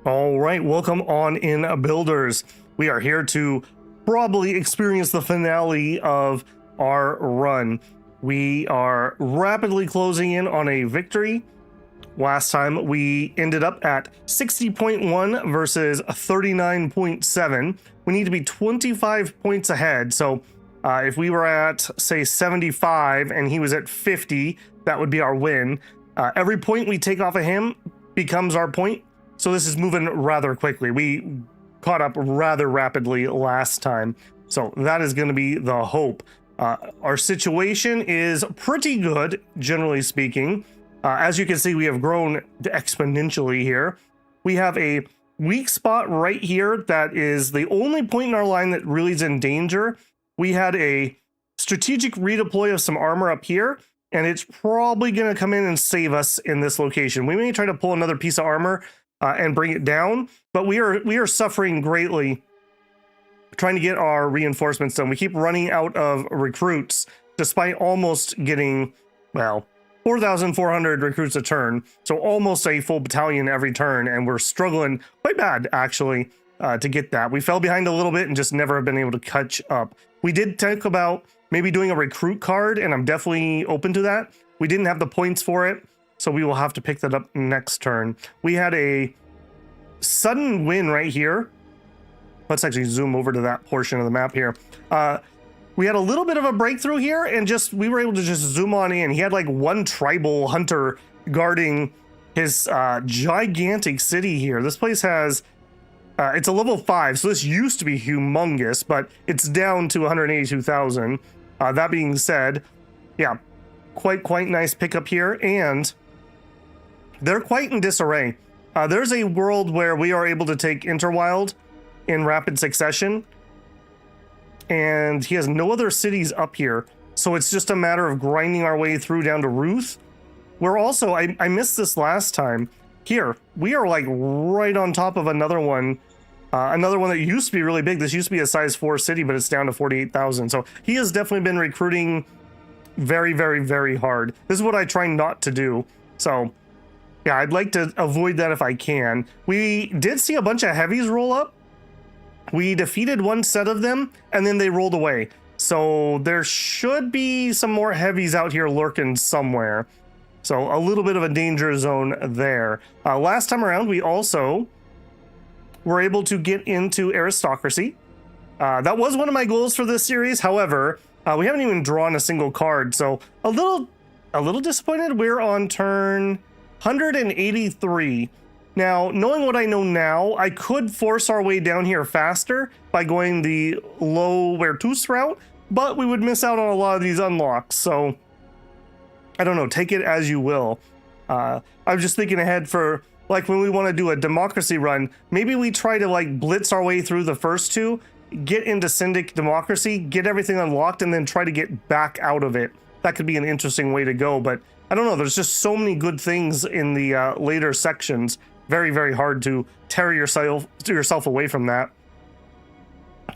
All right, welcome on in, builders. We are here to probably experience the finale of our run. We are rapidly closing in on a victory. Last time we ended up at 60.1 versus 39.7. We need to be 25 points ahead. So if we were at, say, 75 and he was at 50, that would be our win. Every point we take off of him becomes our point. So this is moving rather quickly. We caught up rather rapidly last time. So that is going to be the hope. Our situation is pretty good, generally speaking. As you can see, we have grown exponentially here. We have a weak spot right here that is the only point in our line that really is in danger. We had a strategic redeploy of some armor up here, and it's probably going to come in and save us in this location. We may try to pull another piece of armor and bring it down, but we are suffering greatly trying to get our reinforcements done. We keep running out of recruits despite almost getting, well, 4,400 recruits a turn, so almost a full battalion every turn, and we're struggling quite bad, actually, to get that. We fell behind a little bit and just never have been able to catch up. We did think about maybe doing a recruit card, and I'm definitely open to that. We didn't have the points for it, so we will have to pick that up next turn. We had a sudden win right here. Let's actually zoom over to that portion of the map here. We had a little bit of a breakthrough here, and we were able to just zoom on in. He had like one tribal hunter guarding his gigantic city here. This place has, it's a level 5, so this used to be humongous, but it's down to 182,000. That being said, yeah, quite nice pickup here, and they're quite in disarray. There's a world where we are able to take Interwild in rapid succession, and he has no other cities up here, so it's just a matter of grinding our way through down to Ruth. We're also, I missed this last time. Here, we are like right on top of another one that used to be really big. This used to be a size 4 city, but it's down to 48,000. So he has definitely been recruiting very hard. This is what I try not to do. So yeah, I'd like to avoid that if I can. We did see a bunch of heavies roll up. We defeated one set of them, and then they rolled away. So there should be some more heavies out here lurking somewhere. So a little bit of a danger zone there. Last time around, we also were able to get into aristocracy. That was one of my goals for this series. However, we haven't even drawn a single card. So a little disappointed. We're on turn 183. Now, knowing what I know now, I could force our way down here faster by going the low Vertus route, but we would miss out on a lot of these unlocks. So I don't know, take it as you will. I'm just thinking ahead for like when we want to do a democracy run, maybe we try to like blitz our way through the first two, get into Syndic democracy, get everything unlocked, and then try to get back out of it. That could be an interesting way to go, but I don't know. There's just so many good things in the later sections. Very hard to tear yourself away from that.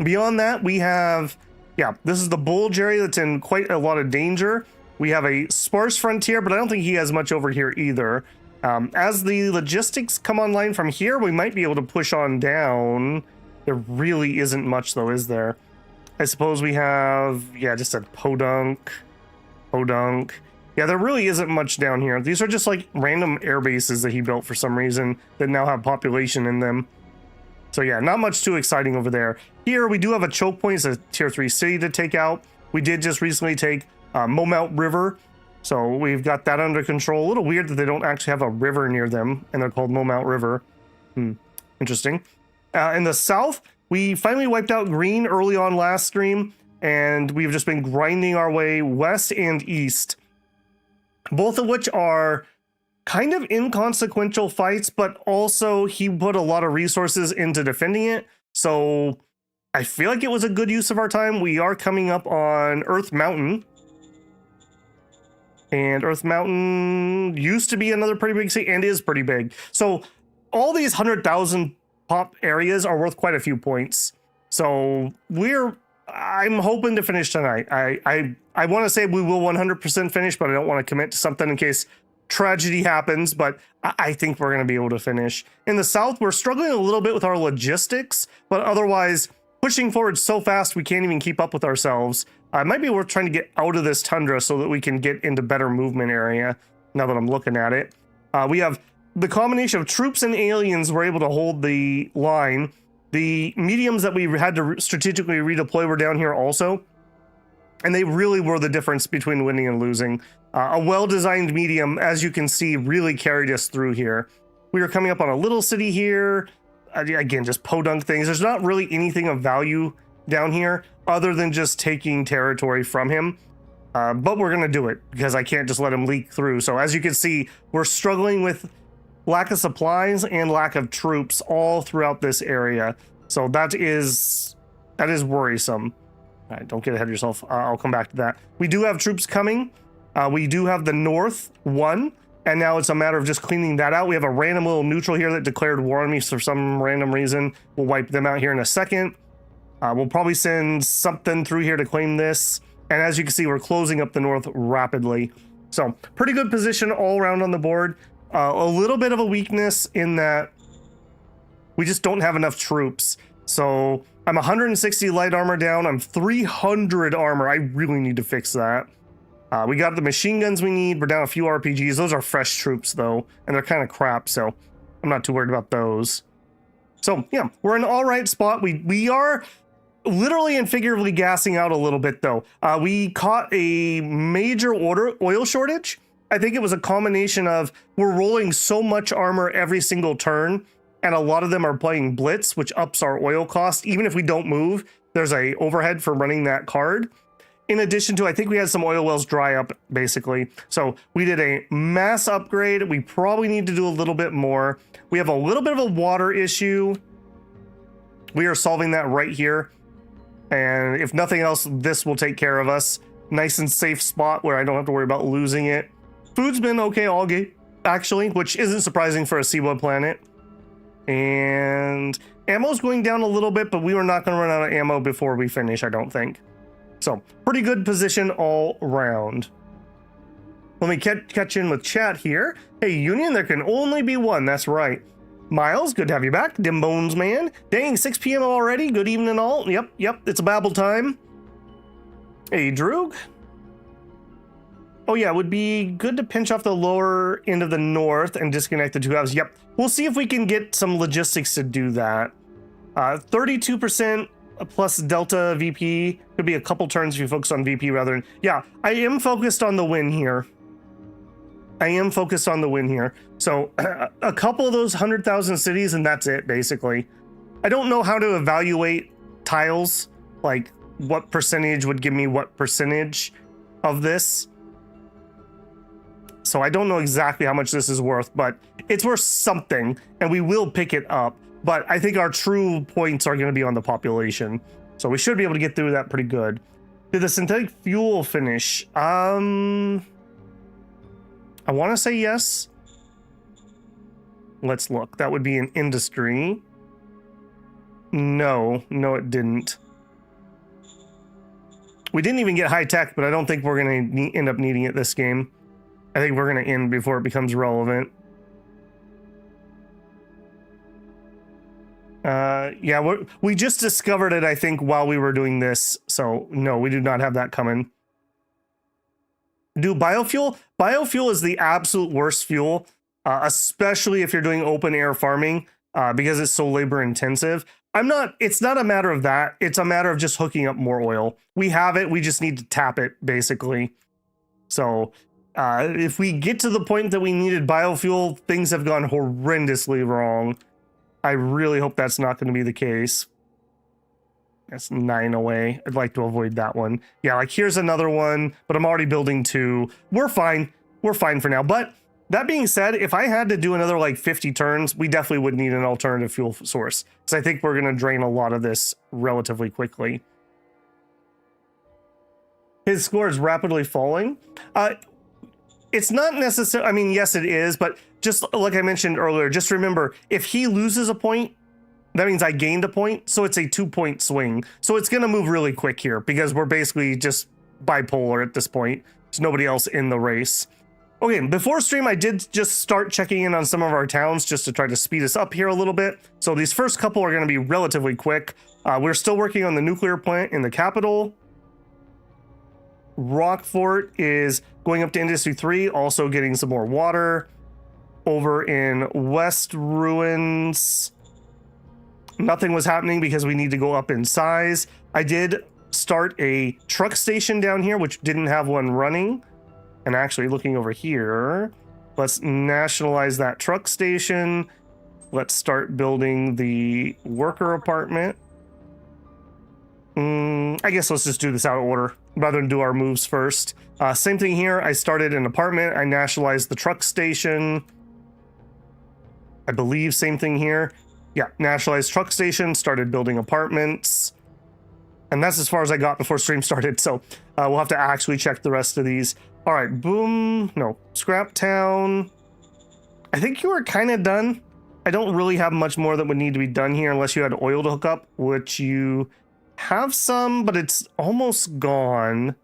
Beyond that, we have, yeah, this is the Bulge area that's in quite a lot of danger. We have a sparse frontier, but I don't think he has much over here either. As the logistics come online from here, we might be able to push on down. There really isn't much, though, is there? I suppose we have, yeah, just a Podunk. Yeah, there really isn't much down here. These are just like random air bases that he built for some reason that now have population in them. So yeah, not much too exciting over there. Here we do have a choke point. It's a tier 3 city to take out. We did just recently take Momount River. So we've got that under control. A little weird that they don't actually have a river near them and they're called Momount River. Interesting. In the south, we finally wiped out green early on last stream, and we've just been grinding our way west and east. Both of which are kind of inconsequential fights, but also he put a lot of resources into defending it. So I feel like it was a good use of our time. We are coming up on Earth Mountain. And Earth Mountain used to be another pretty big city and is pretty big. So all these 100,000 pop areas are worth quite a few points. So I'm hoping to finish tonight. I want to say we will 100% finish, but I don't want to commit to something in case tragedy happens, but I think we're going to be able to finish. In the south, we're struggling a little bit with our logistics, but otherwise pushing forward so fast we can't even keep up with ourselves. It might be worth trying to get out of this tundra so that we can get into better movement area, now that I'm looking at it. We have the combination of troops and aliens were able to hold the line. The mediums that we had to strategically redeploy were down here also. And they really were the difference between winning and losing. A well-designed medium, as you can see, really carried us through here. We were coming up on a little city here. Again, just podunk things. There's not really anything of value down here other than just taking territory from him. But we're going to do it because I can't just let him leak through. So as you can see, we're struggling with lack of supplies and lack of troops all throughout this area. So that is worrisome. All right, don't get ahead of yourself. I'll come back to that. We do have troops coming. We do have the North one, and now it's a matter of just cleaning that out. We have a random little neutral here that declared war on me for some random reason. We'll wipe them out here in a second. We'll probably send something through here to claim this. And as you can see, we're closing up the North rapidly. So pretty good position all around on the board. A little bit of a weakness in that we just don't have enough troops. So I'm 160 light armor down. I'm 300 armor. I really need to fix that. We got the machine guns we need. We're down a few RPGs. Those are fresh troops though, and they're kind of crap, so I'm not too worried about those. So yeah, we're in an all right spot. We are literally and figuratively gassing out a little bit though. We caught a major oil shortage. I think it was a combination of we're rolling so much armor every single turn, and a lot of them are playing Blitz, which ups our oil cost. Even if we don't move, there's a overhead for running that card. In addition to, I think we had some oil wells dry up, basically. So we did a mass upgrade. We probably need to do a little bit more. We have a little bit of a water issue. We are solving that right here. And if nothing else, this will take care of us. Nice and safe spot where I don't have to worry about losing it. Food's been okay, algae, actually, which isn't surprising for a seaboard planet. And ammo's going down a little bit, but we were not going to run out of ammo before we finish, I don't think. So pretty good position all around. Let me catch in with chat here. Hey, Union, there can only be one. That's right. Miles, good to have you back. Dim Bones Man. Dang, 6 p.m. already. Good evening all. Yep. It's a Babel time. Hey, Droog. Oh yeah, it would be good to pinch off the lower end of the North and disconnect the two halves. Yep. We'll see if we can get some logistics to do that. 32% plus Delta VP. Could be a couple turns if you focus on VP rather than... Yeah, I am focused on the win here. So a couple of those 100,000 cities and that's it, basically. I don't know how to evaluate tiles, like what percentage would give me what percentage of this. So I don't know exactly how much this is worth, but it's worth something and we will pick it up. But I think our true points are going to be on the population. So we should be able to get through that pretty good. Did the synthetic fuel finish? I want to say yes. Let's look. That would be an industry. No, it didn't. We didn't even get high tech, but I don't think we're going to end up needing it this game. I think we're going to end before it becomes relevant. Yeah, we just discovered it, I think, while we were doing this. So no, we do not have that coming. Do biofuel? Biofuel is the absolute worst fuel, especially if you're doing open air farming, because it's so labor intensive. It's not a matter of that. It's a matter of just hooking up more oil. We have it. We just need to tap it, basically. So if we get to the point that we needed biofuel, things have gone horrendously wrong. I really hope that's not going to be the case. That's 9 away. I'd like to avoid that one. Yeah, like here's another one, but I'm already building 2. We're fine. We're fine for now. But that being said, if I had to do another like 50 turns, we definitely would need an alternative fuel source. Because I think we're going to drain a lot of this relatively quickly. His score is rapidly falling. It's not necessary. I mean, yes, it is, but just like I mentioned earlier, just remember, if he loses a point, that means I gained a point. So it's a 2-point swing. So it's going to move really quick here because we're basically just bipolar at this point. There's nobody else in the race. Okay, before stream, I did just start checking in on some of our towns just to try to speed us up here a little bit. So these first couple are going to be relatively quick. We're still working on the nuclear plant in the capital. Rockfort is going up to Industry 3, also getting some more water. Over in West Ruins, nothing was happening because we need to go up in size. I did start a truck station down here, which didn't have one running. And actually looking over here, let's nationalize that truck station. Let's start building the worker apartment. I guess let's just do this out of order rather than do our moves first. Same thing here. I started an apartment. I nationalized the truck station. I believe same thing here. Yeah, nationalized truck station, started building apartments. And that's as far as I got before stream started. So we'll have to actually check the rest of these. All right, boom. No, Scrap Town. I think you are kind of done. I don't really have much more that would need to be done here unless you had oil to hook up, which you have some, but it's almost gone.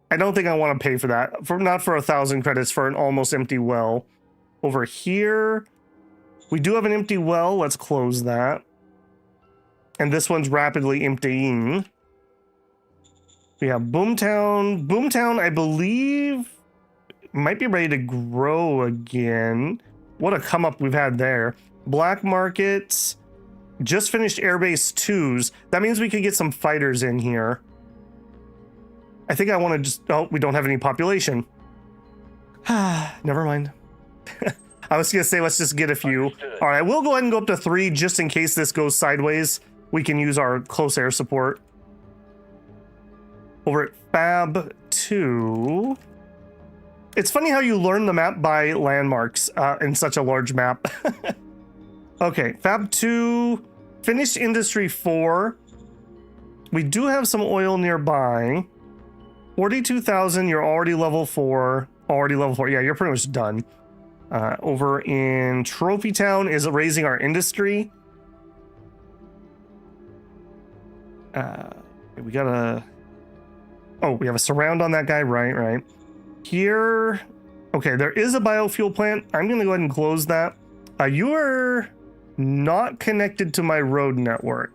I don't think I want to pay for that. Not for 1,000 credits for an almost empty well. Over here, we do have an empty well. Let's close that. And this one's rapidly emptying. We have Boomtown. Boomtown, I believe, might be ready to grow again. What a come up we've had there. Black Markets. Just finished Airbase 2s. That means we could get some fighters in here. I think I want to just... Oh, we don't have any population. Never mind. I was going to say, let's just get a few. Understood. All right, we'll go ahead and go up to 3 just in case this goes sideways. We can use our close air support. Over at Fab 2. It's funny how you learn the map by landmarks in such a large map. Okay, Fab 2. Finished Industry 4. We do have some oil nearby. 42,000, you're already level 4. Already level 4. Yeah, you're pretty much done. Over in Trophy Town is raising our industry. We got a... Oh, we have a surround on that guy. Right. Here... Okay, there is a biofuel plant. I'm going to go ahead and close that. You are not connected to my road network.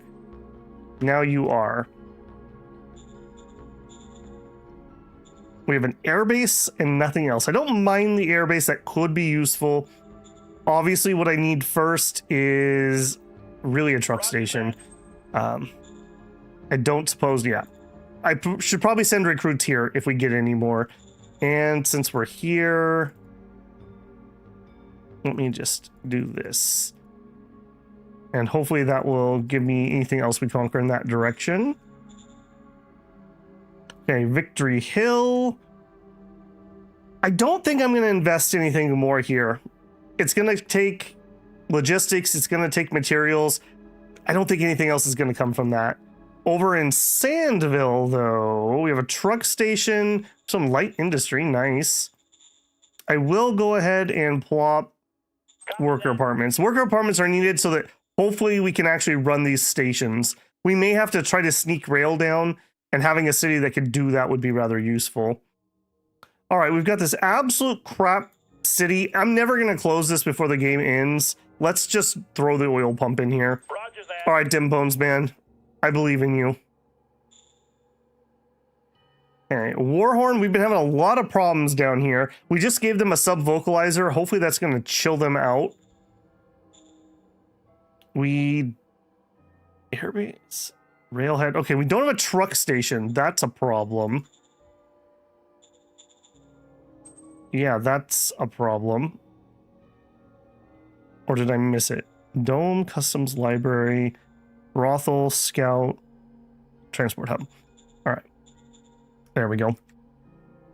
Now you are. We have an airbase and nothing else. I don't mind the airbase. That could be useful. Obviously, what I need first is really a truck station. I don't suppose, yeah. I should probably send recruits here if we get any more. And since we're here, let me just do this. And hopefully that will give me anything else we conquer in that direction. Okay, Victory Hill. I don't think I'm going to invest anything more here. It's going to take logistics. It's going to take materials. I don't think anything else is going to come from that. Over in Sandville, though, we have a truck station, some light industry. Nice. I will go ahead and plop worker apartments. Worker apartments are needed so that hopefully we can actually run these stations. We may have to try to sneak rail down, and having a city that could do that would be rather useful. All right, we've got this absolute crap city. I'm never going to close this before the game ends. Let's just throw the oil pump in here. Roger that. All right, Dim Bones, man. I believe in you. All right, Warhorn, we've been having a lot of problems down here. We just gave them a sub-vocalizer. Hopefully that's going to chill them out. Airbase, railhead. Okay, we don't have a truck station. That's a problem. Yeah, that's a problem. Or did I miss it? Dome, Customs Library, Brothel, Scout, Transport Hub. All right. There we go.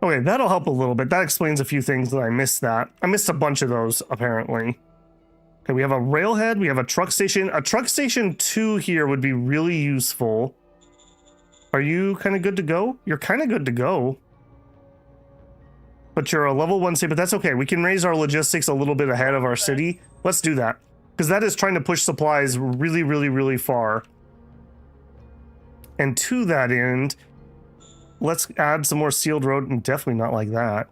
Okay, that'll help a little bit. That explains a few things that I missed that. I missed a bunch of those, apparently. Okay, we have a railhead. We have a truck station. A truck station 2 here would be really useful. Are you kind of good to go? You're kind of good to go. But you're a level 1 city, but that's okay. We can raise our logistics a little bit ahead of our city. Let's do that. Because that is trying to push supplies really, really, really far. And to that end, let's add some more sealed road, and definitely not like that.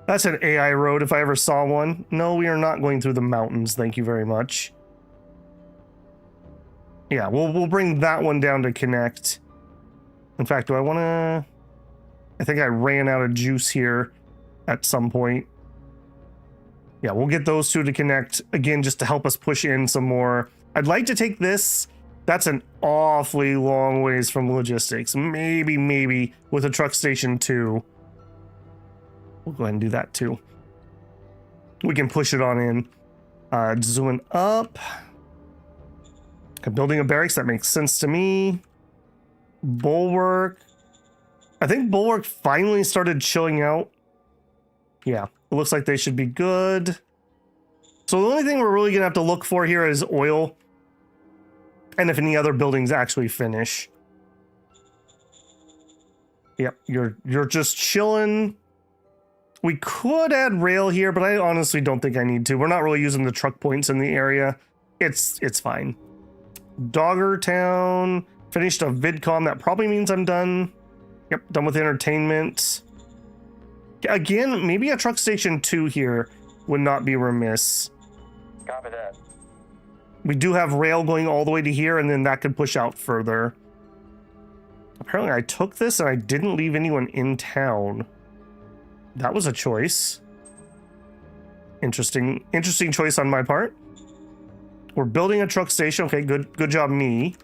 That's an AI road if I ever saw one. No, we are not going through the mountains. Thank you very much. Yeah, we'll bring that one down to connect. In fact, do I want to... I think I ran out of juice here at some point. Yeah, we'll get those two to connect again, just to help us push in some more. I'd like to take this. That's an awfully long ways from logistics. Maybe with a truck station too. We'll go ahead and do that too. We can push it on in. Zooming up. Okay, building a barracks, that makes sense to me. Bulwark. I think Bulwark finally started chilling out. Yeah, it looks like they should be good. So the only thing we're really gonna have to look for here is oil. And if any other buildings actually finish. Yep, you're just chilling. We could add rail here, but I honestly don't think I need to. We're not really using the truck points in the area. It's fine. Doggertown. Finished a VidCon. That probably means I'm done. Yep, done with entertainment. Again, maybe a truck station 2 here would not be remiss. Copy that. We do have rail going all the way to here, and then that could push out further. Apparently I took this and I didn't leave anyone in town. That was a choice. Interesting choice on my part. We're building a truck station. Okay, good job, me.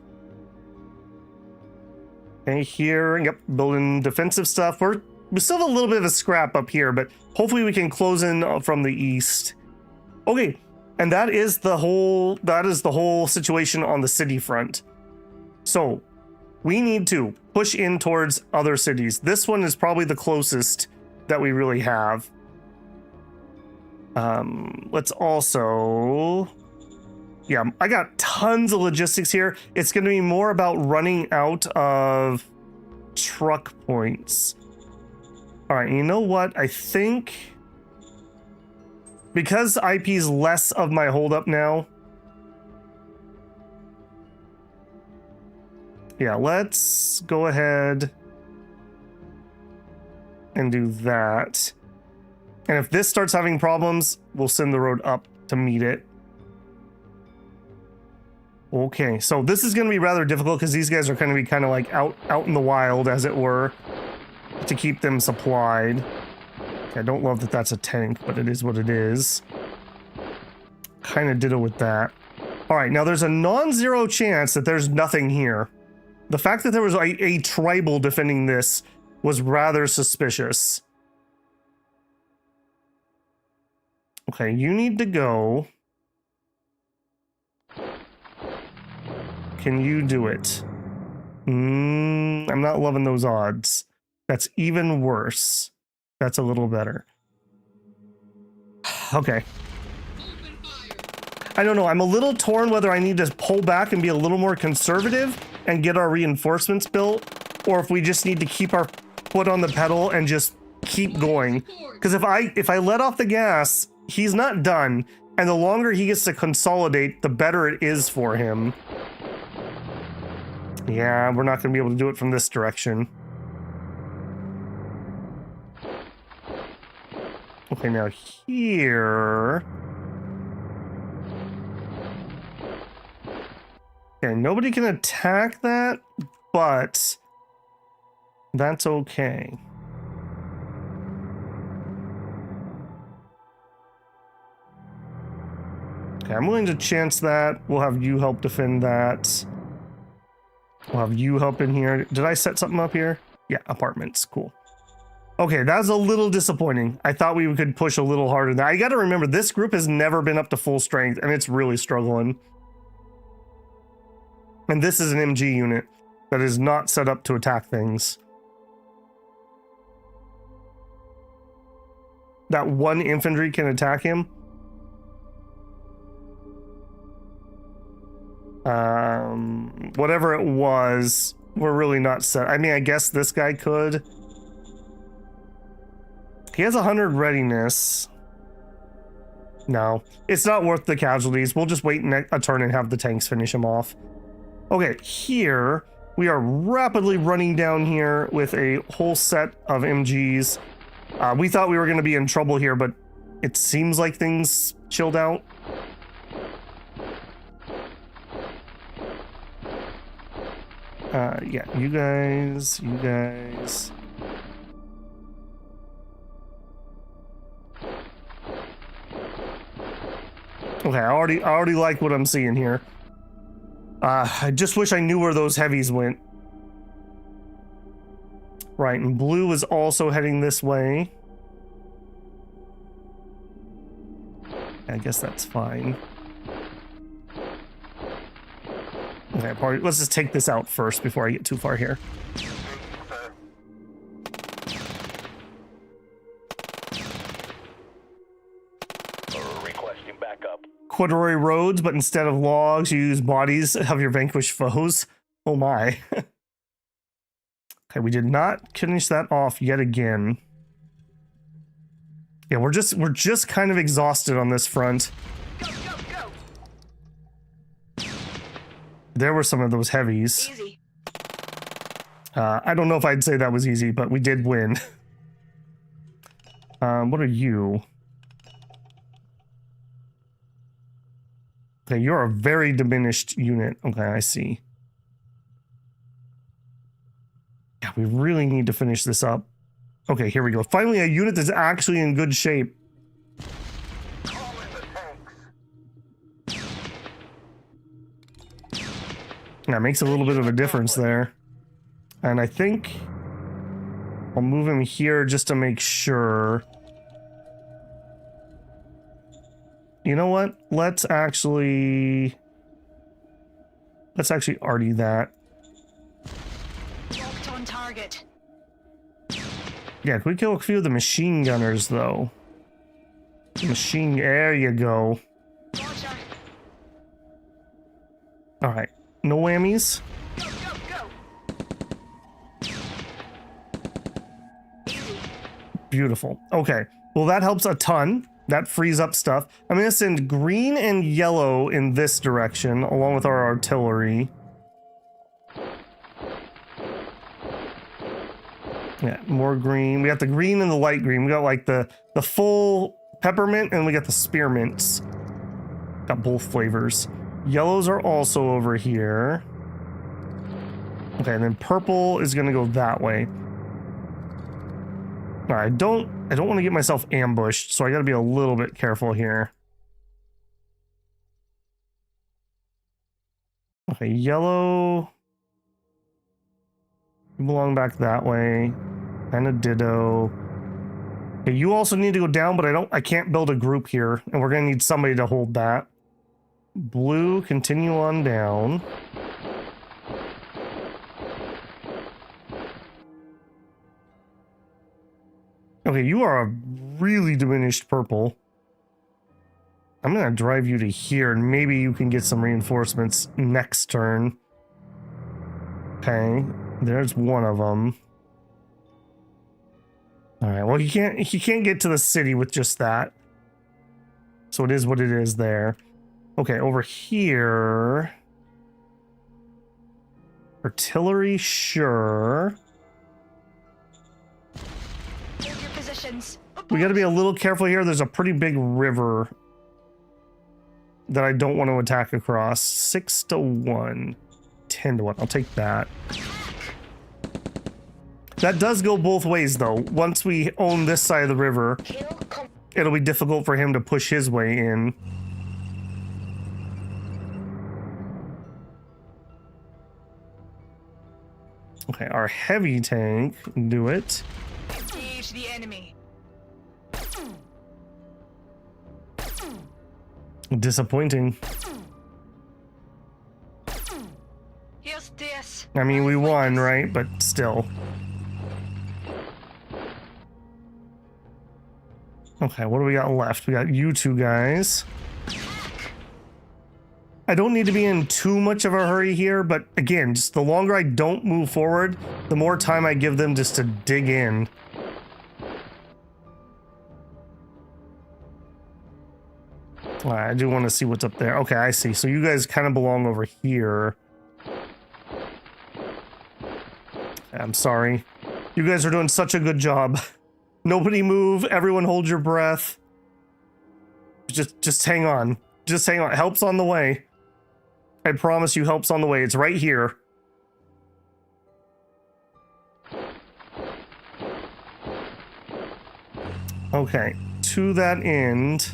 Okay, here, yep, building defensive stuff. We still have a little bit of a scrap up here, but hopefully we can close in from the east. Okay, and that is the whole situation on the city front. So we need to push in towards other cities. This one is probably the closest that we really have. Let's also... Yeah, I got tons of logistics here. It's going to be more about running out of truck points. All right, you know what? I think because IP is less of my holdup now. Yeah, let's go ahead and do that. And if this starts having problems, we'll send the road up to meet it. Okay, so this is going to be rather difficult because these guys are going to be kind of like out in the wild, as it were, to keep them supplied. Okay, I don't love that that's a tank, but it is what it is. Kind of ditto with that. All right, now there's a non-zero chance that there's nothing here. The fact that there was a tribal defending this was rather suspicious. Okay, you need to go. Can you do it? I'm not loving those odds. That's even worse. That's a little better. Okay. I don't know. I'm a little torn whether I need to pull back and be a little more conservative and get our reinforcements built, or if we just need to keep our foot on the pedal and just keep going. Because if I let off the gas, he's not done. And the longer he gets to consolidate, the better it is for him. Yeah, we're not going to be able to do it from this direction. Okay, now here... Okay, nobody can attack that, but that's okay. Okay, I'm willing to chance that. We'll have you help defend that. We'll have you help in here. Did I set something up here? Yeah, apartments. Cool. Okay, that's a little disappointing. I thought we could push a little harder. Now, I got to remember, this group has never been up to full strength, and it's really struggling. And this is an MG unit that is not set up to attack things. That one infantry can attack him. Whatever it was, we're really not set. I mean, I guess this guy could. He has 100 readiness. No, it's not worth the casualties. We'll just wait a turn and have the tanks finish him off. Okay, here, We are rapidly running down here with a whole set of MGs. We thought we were going to be in trouble here, but it seems like things chilled out. Yeah, you guys. Okay, I already like what I'm seeing here. I just wish I knew where those heavies went. Right, and blue is also heading this way. I guess that's fine. Okay, probably, let's just take this out first before I get too far here. Requesting backup. Corduroy roads, but instead of logs, you use bodies of your vanquished foes. Oh my. Okay, we did not finish that off yet again. Yeah, we're just kind of exhausted on this front. Go, go, go. There were some of those heavies. Easy. I don't know if I'd say that was easy, but we did win. What are you? Okay, you're a very diminished unit. Okay, I see. Yeah, we really need to finish this up. Okay, here we go. Finally, a unit that's actually in good shape. That makes a little bit of a difference there. And I think I'll move him here just to make sure. You know what? Let's actually arty that. Locked on target. Yeah, can we kill a few of the machine gunners though? There you go. Roger. Alright. No whammies? Go, go, go. Easy. Beautiful. Okay. Well, that helps a ton. That frees up stuff. I'm going to send green and yellow in this direction, along with our artillery. Yeah, more green. We got the green and the light green. We got like the full peppermint, and we got the spearmints. Got both flavors. Yellows are also over here. Okay, and then purple is going to go that way. All right, I don't want to get myself ambushed, so I got to be a little bit careful here. Okay, yellow. You belong back that way. And a ditto. Okay, you also need to go down, but I can't build a group here, and we're gonna need somebody to hold that. Blue, continue on down. Okay, you are a really diminished purple. I'm gonna drive you to here, and maybe you can get some reinforcements next turn. Okay, there's one of them. All right, well, you can't get to the city with just that. So it is what it is there. Okay, over here. Artillery, sure. Hold your positions. We got to be a little careful here. There's a pretty big river that I don't want to attack across. 6-1. 10-1. I'll take that. That does go both ways, though. Once we own this side of the river, it'll be difficult for him to push his way in. Okay, our heavy tank, do it. Engage the enemy. Disappointing. Here's this. I mean, we won, right? But still. Okay, what do we got left? We got you two guys. I don't need to be in too much of a hurry here, but again, just the longer I don't move forward, the more time I give them just to dig in. I do want to see what's up there. Okay, I see. So you guys kind of belong over here. I'm sorry. You guys are doing such a good job. Nobody move. Everyone hold your breath. Just hang on. Just hang on. Help's on the way. I promise you help's on the way. It's right here. Okay. To that end,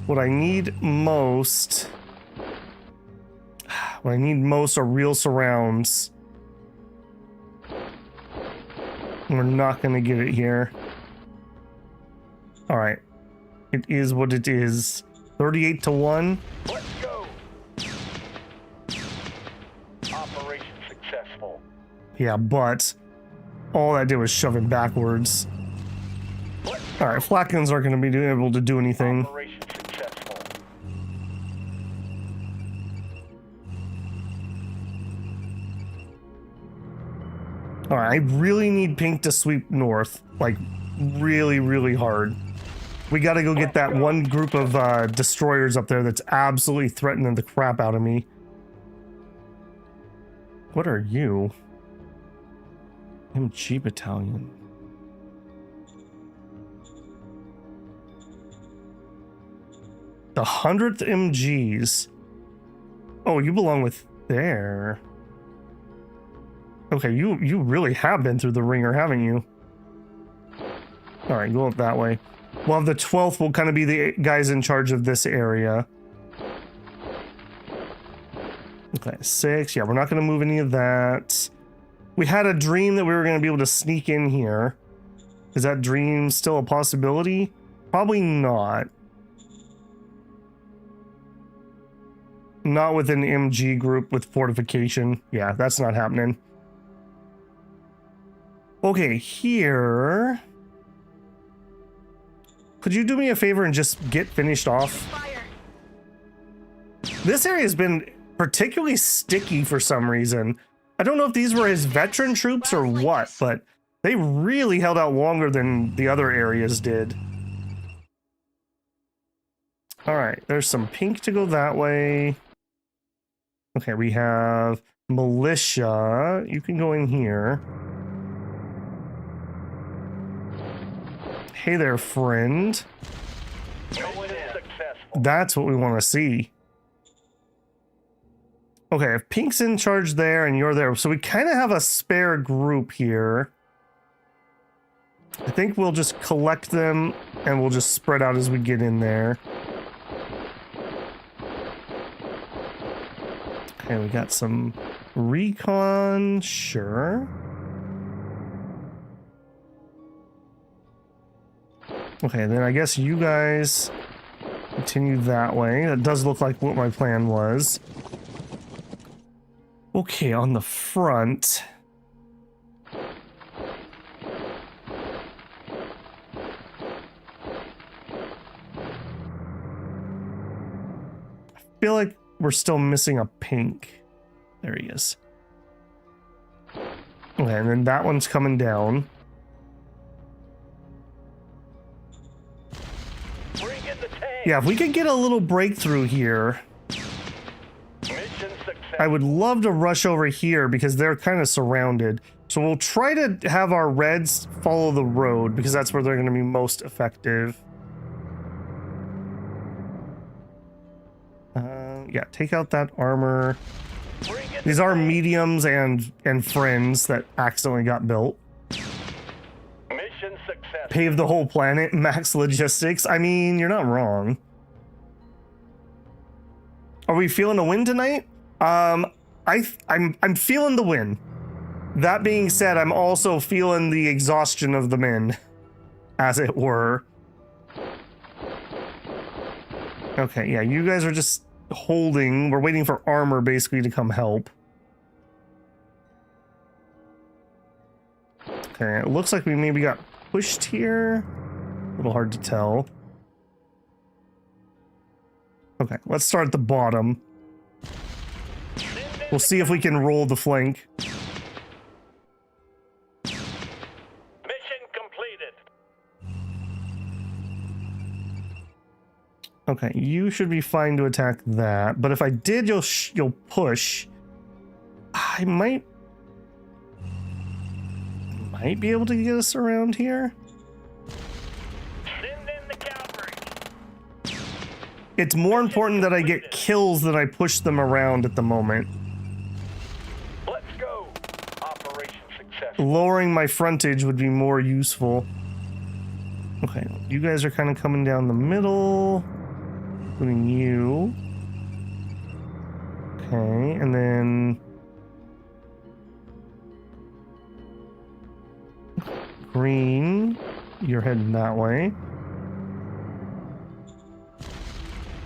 what I need most are real surrounds. We're not going to get it here. All right. It is what it is. 38 to 1. Let's go. Operation successful. Yeah, but all that did was shove it backwards. All right, Flatkins aren't going to be able to do anything. Operation successful. All right, I really need Pink to sweep north, like really, really hard. We got to go get that one group of destroyers up there that's absolutely threatening the crap out of me. What are you? MG Battalion. The 100th MGs. Oh, you belong with there. Okay, you really have been through the ringer, haven't you? All right, go up that way. Well, the 12th will kind of be the guys in charge of this area. Okay, 6. Yeah, we're not going to move any of that. We had a dream that we were going to be able to sneak in here. Is that dream still a possibility? Probably not. Not with an MG group with fortification. Yeah, that's not happening. Okay, here. Could you do me a favor and just get finished off? Fire. This area has been particularly sticky for some reason. I don't know if these were his veteran troops or what, but they really held out longer than the other areas did. All right, there's some pink to go that way. Okay, we have militia. You can go in here. Hey there, friend. That's what we want to see. Okay, if Pink's in charge there and you're there, so we kind of have a spare group here. I think we'll just collect them and we'll just spread out as we get in there. Okay, we got some recon, sure. Okay, then I guess you guys continue that way. That does look like what my plan was. Okay, on the front. I feel like we're still missing a pink. There he is. Okay, and then that one's coming down. Yeah, if we could get a little breakthrough here. I would love to rush over here because they're kind of surrounded. So we'll try to have our reds follow the road because that's where they're going to be most effective. Yeah, take out that armor. These are mediums and friends that accidentally got built. Mission success. Pave the whole planet, max logistics. I mean, you're not wrong. Are we feeling a win tonight? I'm feeling the win. That being said, I'm also feeling the exhaustion of the men, as it were. Okay, yeah, you guys are just holding. We're waiting for armor basically to come help. Okay, it looks like we maybe got pushed here. A little hard to tell. Okay, let's start at the bottom. We'll see if we can roll the flank. Mission completed. Okay, you should be fine to attack that. But if I did, you'll push. I might. might be able to get us around here. Send in the cavalry. It's more important that I get kills than I push them around at the moment. Let's go. Operation successful. Lowering my frontage would be more useful. Okay, you guys are kind of coming down the middle, including you. Okay, and then green, you're heading that way.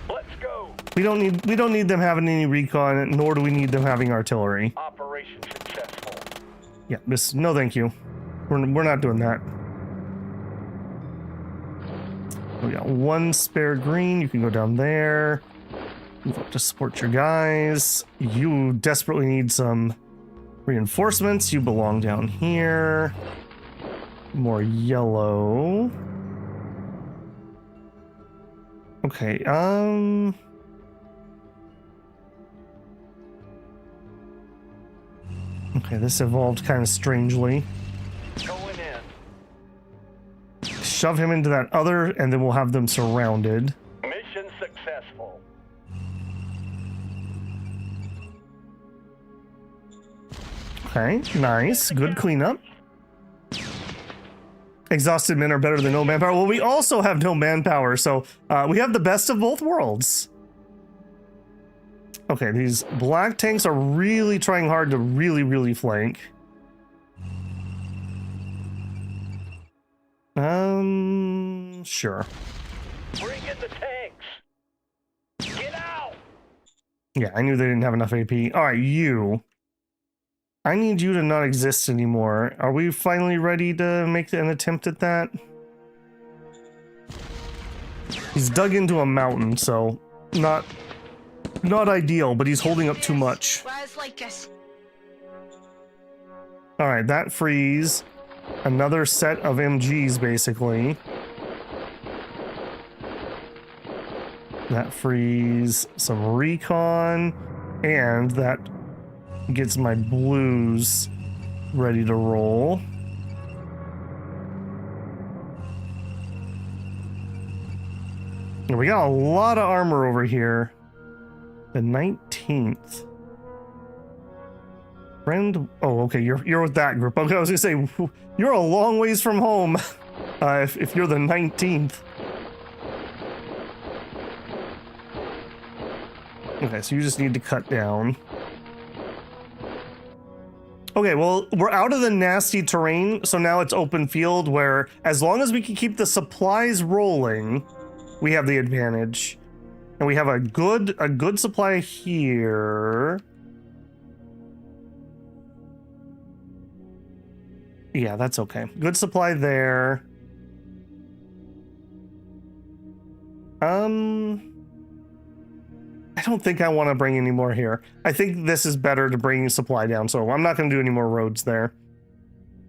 Let's go. We don't need them having any recon, nor do we need them having artillery. Operation successful. Yeah, no thank you. We're not doing that. We got one spare green. You can go down there. Move up to support your guys. You desperately need some reinforcements. You belong down here. More yellow. Okay, okay, this evolved kind of strangely. Going in. Shove him into that other, and then we'll have them surrounded. Mission successful. Okay, nice. Good cleanup. Exhausted men are better than no manpower. Well, we also have no manpower, so we have the best of both worlds. Okay, these black tanks are really trying hard to really flank. Sure. Bring in the tanks. Get out. Yeah, I knew they didn't have enough AP. All right, you. I need you to not exist anymore. Are we finally ready to make an attempt at that? He's dug into a mountain, so not ideal, but he's holding up too much. Where's Lycus? All right, that frees another set of MGs, basically. That frees some recon, and that gets my blues ready to roll. And we got a lot of armor over here. The 19th. Friend, oh, okay, you're with that group. Okay, I was gonna say, you're a long ways from home if you're the 19th. Okay, so you just need to cut down. Okay, well, we're out of the nasty terrain, so now it's open field where as long as we can keep the supplies rolling, we have the advantage. And we have a good supply here. Yeah, that's okay. Good supply there. I don't think I want to bring any more here. I think this is better to bring supply down, so I'm not going to do any more roads there.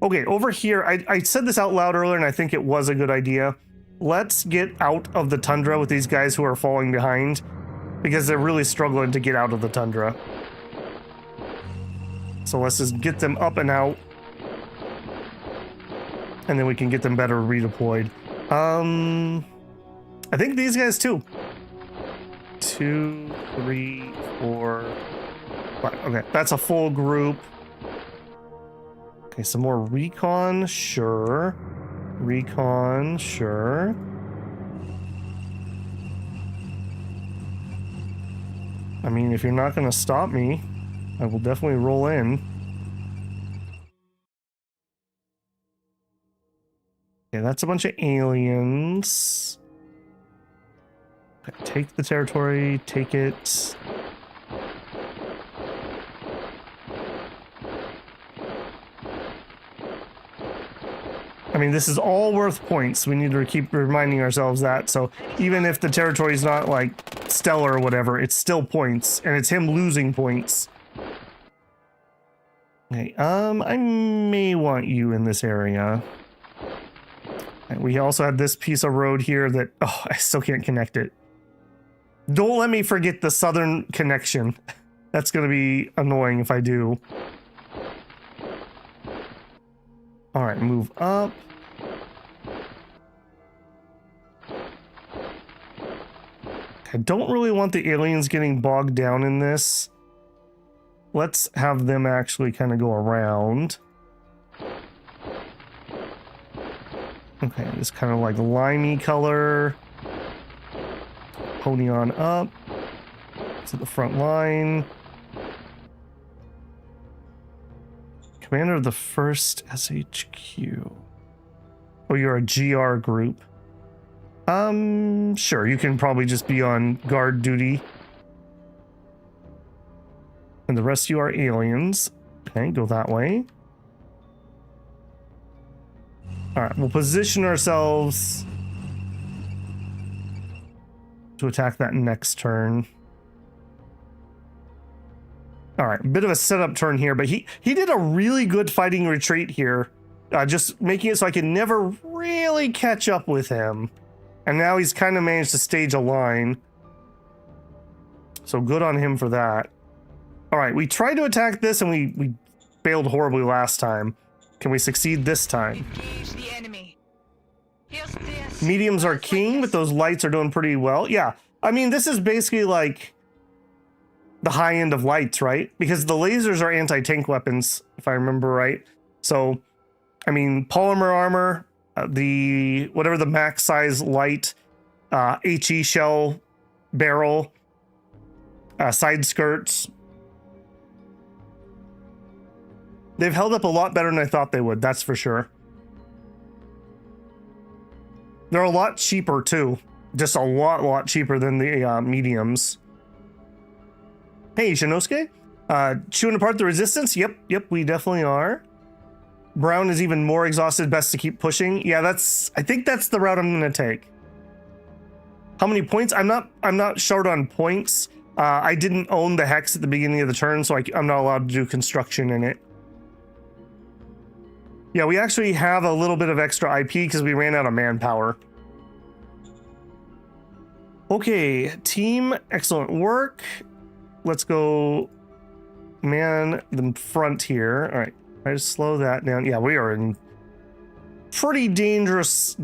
Okay, over here, I said this out loud earlier, and I think it was a good idea. Let's get out of the tundra with these guys who are falling behind, because they're really struggling to get out of the tundra. So let's just get them up and out, and then we can get them better redeployed. I think these guys too. 2, 3, 4, 5. Okay, that's a full group. Okay, some more recon, sure. Recon, sure. I mean, if you're not going to stop me, I will definitely roll in. Okay, that's a bunch of aliens. Okay, take the territory, take it. I mean, this is all worth points. We need to keep reminding ourselves that. So even if the territory is not like stellar or whatever, it's still points, and it's him losing points. Okay, I may want you in this area. And we also have this piece of road here that, oh, I still can't connect it. Don't let me forget the southern connection. That's going to be annoying if I do. All right, move up. I don't really want the aliens getting bogged down in this. Let's have them actually kind of go around. Okay, this kind of like limey color. Pony on up to the front line. Commander of the 1st SHQ. Oh, you're a GR group. Sure, you can probably just be on guard duty. And the rest of you are aliens. Okay, go that way. Alright, we'll position ourselves to attack that next turn. Alright, bit of a setup turn here, but he did a really good fighting retreat here. Just making it so I can never really catch up with him. And now he's kind of managed to stage a line. So good on him for that. Alright, we tried to attack this and we failed horribly last time. Can we succeed this time? Engage the enemy. Here's this. Mediums are king, but those lights are doing pretty well. Yeah, I mean, this is basically like the high end of lights, right? Because the lasers are anti-tank weapons, if I remember right. So, I mean, polymer armor, the whatever the max size light, HE shell barrel, side skirts. They've held up a lot better than I thought they would, that's for sure. They're a lot cheaper too. Just a lot cheaper than the mediums. Hey, Shinosuke. Chewing apart the resistance? Yep, we definitely are. Brown is even more exhausted, best to keep pushing. Yeah, I think that's the route I'm gonna take. How many points? I'm not short on points. I didn't own the hex at the beginning of the turn, so I'm not allowed to do construction in it. Yeah, we actually have a little bit of extra IP because we ran out of manpower. Okay, team, excellent work. Let's go man the front here. All right, I just slow that down. Yeah, we are in pretty dangerous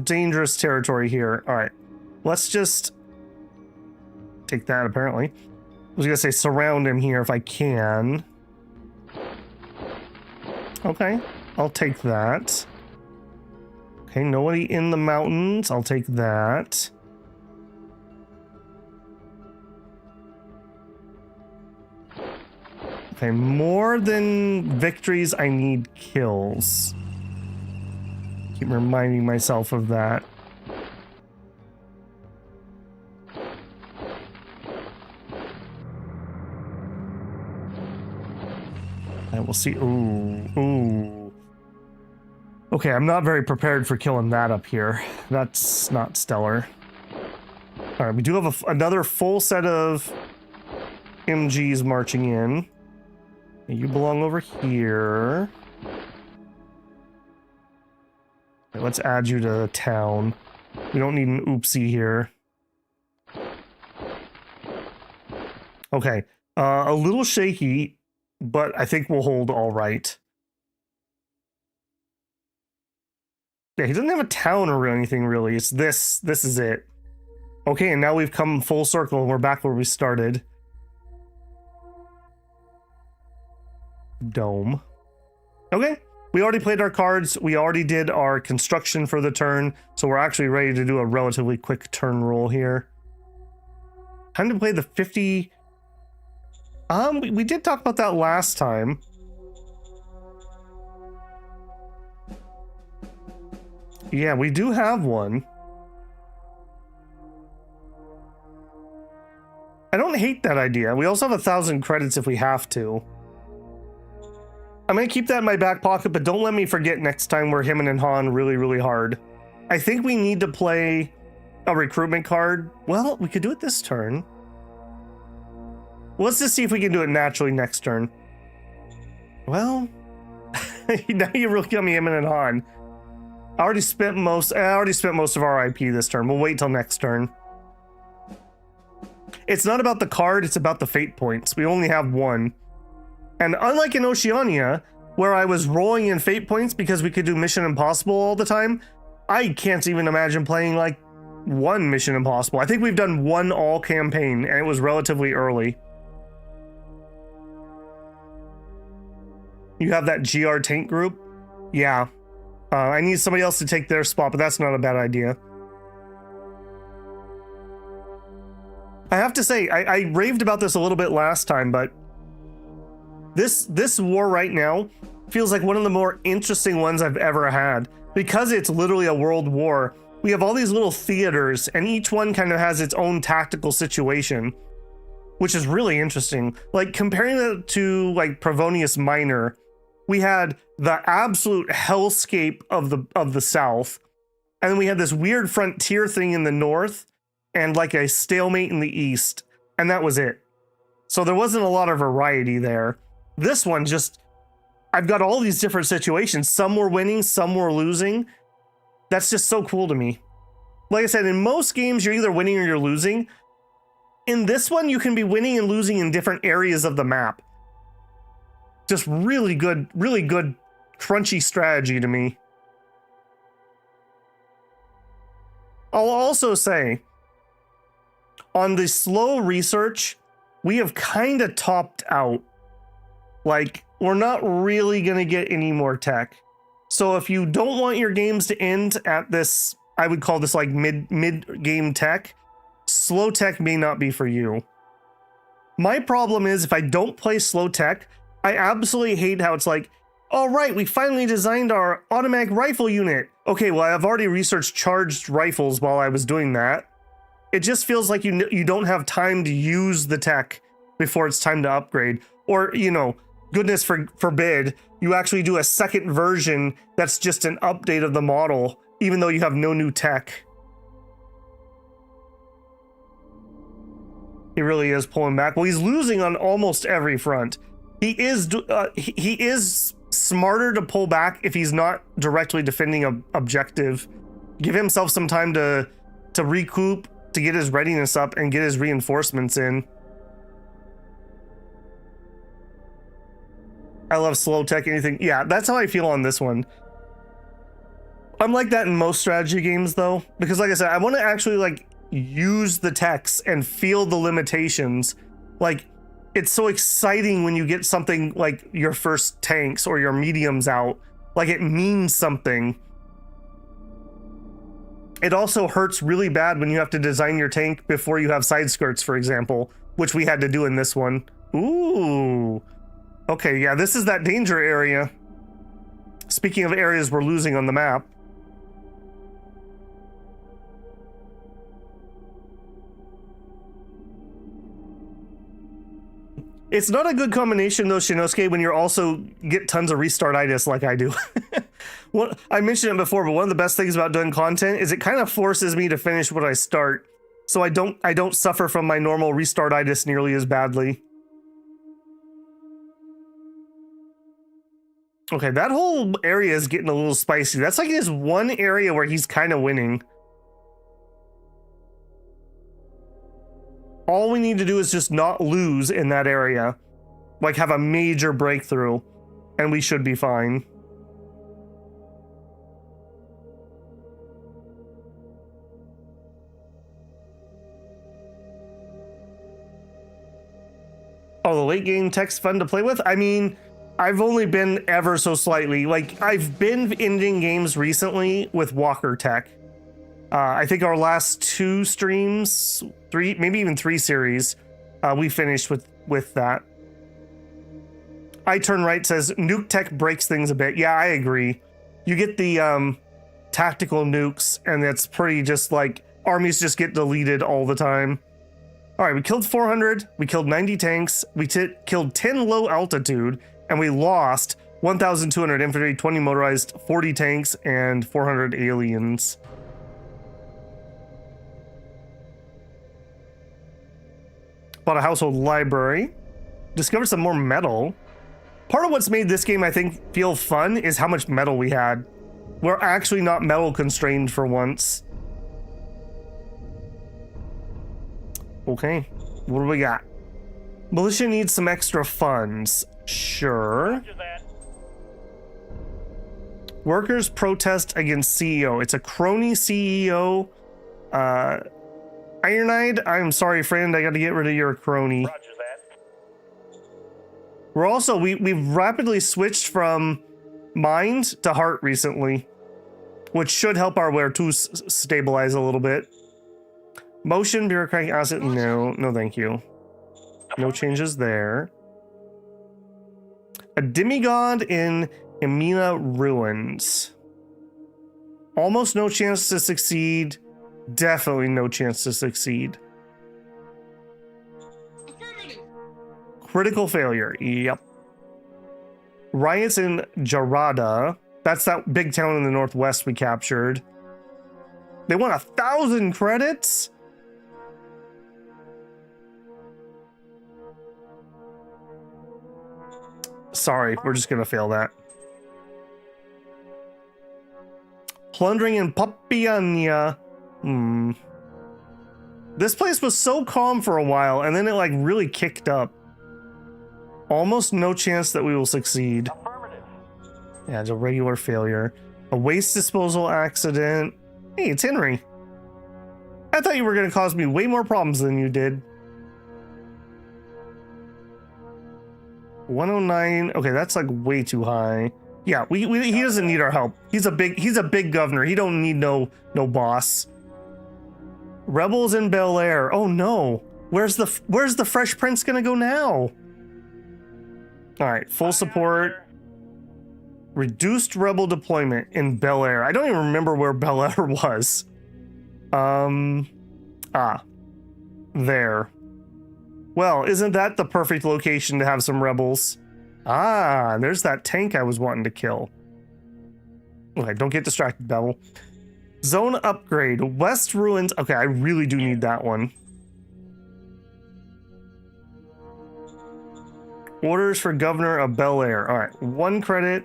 territory here. All right, let's just take that apparently. I was gonna say surround him here if I can. Okay. I'll take that. Okay, nobody in the mountains. I'll take that. Okay, more than victories, I need kills. Keep reminding myself of that. And we'll see. Ooh. Okay, I'm not very prepared for killing that up here. That's not stellar. All right, we do have another full set of MGs marching in. You belong over here. Okay, let's add you to town. We don't need an oopsie here. Okay, a little shaky, but I think we'll hold all right. Yeah, he doesn't have a town or anything really. It's this. This is it. Okay, and now we've come full circle and we're back where we started. Dome. Okay, we already played our cards. We already did our construction for the turn. So we're actually ready to do a relatively quick turn roll here. Time to play the 50. We did talk about that last time. Yeah, we do have one. I don't hate that idea. We also have 1,000 credits if we have to. I'm gonna keep that in my back pocket, but don't let me forget next time we're hemming and hawing really hard. I think we need to play a recruitment card. Well, we could do it this turn. Let's just see if we can do it naturally next turn. Well, now you really got me hemming and hawing. I already spent most of our IP this turn. We'll wait till next turn. It's not about the card, it's about the fate points. We only have one. And unlike in Oceania, where I was rolling in fate points because we could do Mission Impossible all the time. I can't even imagine playing like one Mission Impossible. I think we've done one all campaign and it was relatively early. You have that GR tank group? Yeah. I need somebody else to take their spot, but that's not a bad idea. I have to say, I raved about this a little bit last time, but this war right now feels like one of the more interesting ones I've ever had. Because it's literally a world war, we have all these little theaters, and each one kind of has its own tactical situation, which is really interesting. Like, comparing it to, like, Provonius Minor, we had the absolute hellscape of the South, and then we had this weird frontier thing in the North, and like a stalemate in the East, and that was it. So there wasn't a lot of variety there. This one just, I've got all these different situations. Some were winning, some were losing. That's just so cool to me. Like I said, in most games, you're either winning or you're losing. In this one, you can be winning and losing in different areas of the map. Just really good, crunchy strategy to me. I'll also say, on the slow research, we have kind of topped out. Like, we're not really going to get any more tech. So if you don't want your games to end at this, I would call this like mid-game tech, slow tech may not be for you. My problem is if I don't play slow tech, I absolutely hate how it's like, all right, we finally designed our automatic rifle unit. Okay, well, I've already researched charged rifles while I was doing that. It just feels like you don't have time to use the tech before it's time to upgrade. Or, you know, goodness forbid, you actually do a second version that's just an update of the model, even though you have no new tech. He really is pulling back. Well, he's losing on almost every front. He is smarter to pull back if he's not directly defending an objective. Give himself some time to recoup, to get his readiness up and get his reinforcements in. I love slow tech anything. Yeah, that's how I feel on this one. I'm like that in most strategy games though, because like I said, I want to actually like use the techs and feel the limitations. Like, it's so exciting when you get something like your first tanks or your mediums out. Like, it means something. It also hurts really bad when you have to design your tank before you have side skirts, for example, which we had to do in this one. Ooh. Okay, yeah, this is that danger area. Speaking of areas we're losing on the map. It's not a good combination though, Shinosuke, when you're also get tons of restartitis like I do. Well, I mentioned it before, but one of the best things about doing content is it kind of forces me to finish what I start, so I don't suffer from my normal restartitis nearly as badly. Okay, that whole area is getting a little spicy. That's like his one area where he's kind of winning. All we need to do is just not lose in that area. Like, have a major breakthrough, and we should be fine. Oh, the late game tech's fun to play with? I mean, I've only been ever so slightly. Like, I've been ending games recently with Walker tech. I think our last 2 streams, 3, maybe even 3 series, we finished with that. I Turn Right says, nuke tech breaks things a bit. Yeah, I agree. You get the tactical nukes, and it's pretty just like, armies just get deleted all the time. All right, we killed 400, we killed 90 tanks, we killed 10 low altitude, and we lost 1,200 infantry, 20 motorized, 40 tanks, and 400 aliens. Bought a household library. Discovered some more metal. Part of what's made this game, I think, feel fun is how much metal we had. We're actually not metal constrained for once. Okay, what do we got? Militia needs some extra funds. Sure. Workers protest against CEO. It's a crony CEO. Ironide, I'm sorry, friend. I got to get rid of your crony. Roger that. We're also, we've rapidly switched from mind to heart recently, which should help our wear to stabilize a little bit. Motion, bureaucratic asset, no thank you. No changes there. A demigod in Emina Ruins. Almost no chance to succeed. Definitely no chance to succeed. Critical failure. Yep. Riots in Jarada. That's that big town in the northwest we captured. They want 1,000 credits? Sorry, we're just gonna fail that. Plundering in Papiania. This place was so calm for a while, and then it like really kicked up. Almost no chance that we will succeed. Affirmative. Yeah, it's a regular failure. A waste disposal accident. Hey, it's Henry. I thought you were gonna cause me way more problems than you did. 109. Okay, that's like way too high. Yeah, he doesn't need our help. He's a big governor. He don't need no boss. Rebels in Bel Air. Oh no. Where's the Fresh Prince gonna go now? All right, full support. Reduced rebel deployment in Bel Air. I don't even remember where Bel Air was. There. Well, isn't that the perfect location to have some rebels? Ah, there's that tank I was wanting to kill. Okay, don't get distracted, Babel. Zone upgrade. West Ruins. Okay, I really do need that one. Orders for Governor of Bel Air. All right, 1 credit,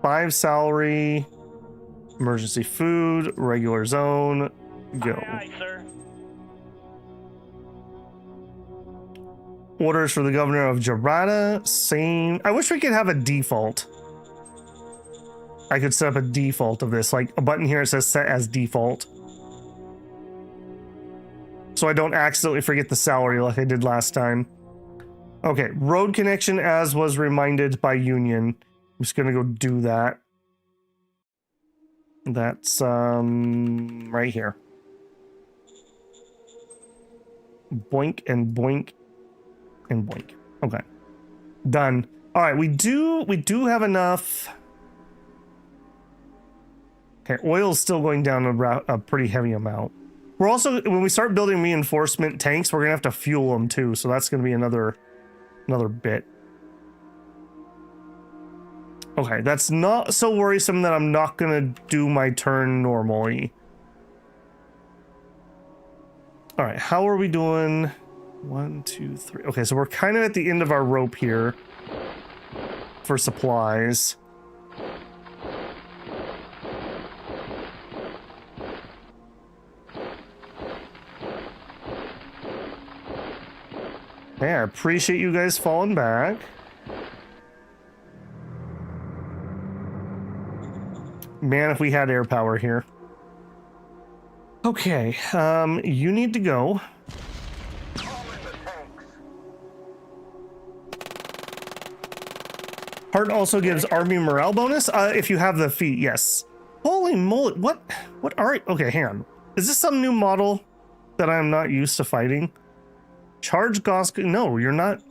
5 salary, emergency food, regular zone, go. Aye, aye, sir. Orders for the Governor of Jarada, same. I wish we could have a default. I could set up a default of this, like a button here that says set as default. So I don't accidentally forget the salary like I did last time. Okay, road connection as was reminded by Union. I'm just gonna go do that. That's right here. Boink and boink and boink. Okay. Done. All right, we do have enough. Okay, oil's still going down a pretty heavy amount. We're also, when we start building reinforcement tanks, we're gonna have to fuel them too, so that's gonna be another bit. Okay, that's not so worrisome that I'm not gonna do my turn normally. All right, how are we doing? 1, 2, 3. Okay, so we're kind of at the end of our rope here for supplies. Hey, I appreciate you guys falling back. Man, if we had air power here. Okay, you need to go. Heart also gives army morale bonus if you have the feat, yes. Holy moly, what are, okay, hang on. Is this some new model that I'm not used to fighting? Charge Gosk, no, you're not.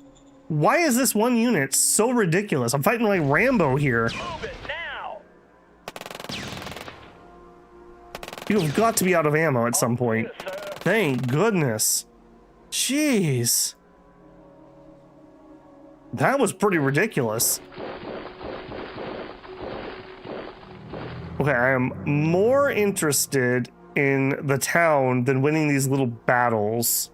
Why is this one unit so ridiculous? I'm fighting like Rambo here. Move it now. You've got to be out of ammo at some point. Yes, sir. Thank goodness. Jeez. That was pretty ridiculous. Okay, I am more interested in the town than winning these little battles.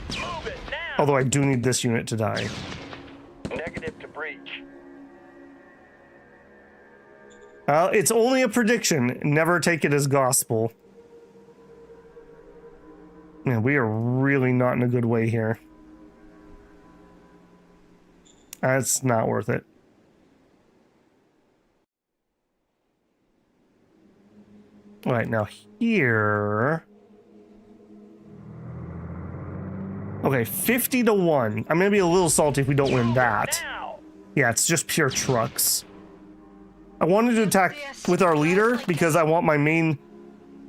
Move it now. Although I do need this unit to die. Negative to breach. It's only a prediction. Never take it as gospel. Man, we are really not in a good way here. That's not worth it. All right, now here. Okay, 50 to 1. I'm gonna be a little salty if we don't win that. Now! Yeah, it's just pure trucks. I wanted to attack with our leader because I want my main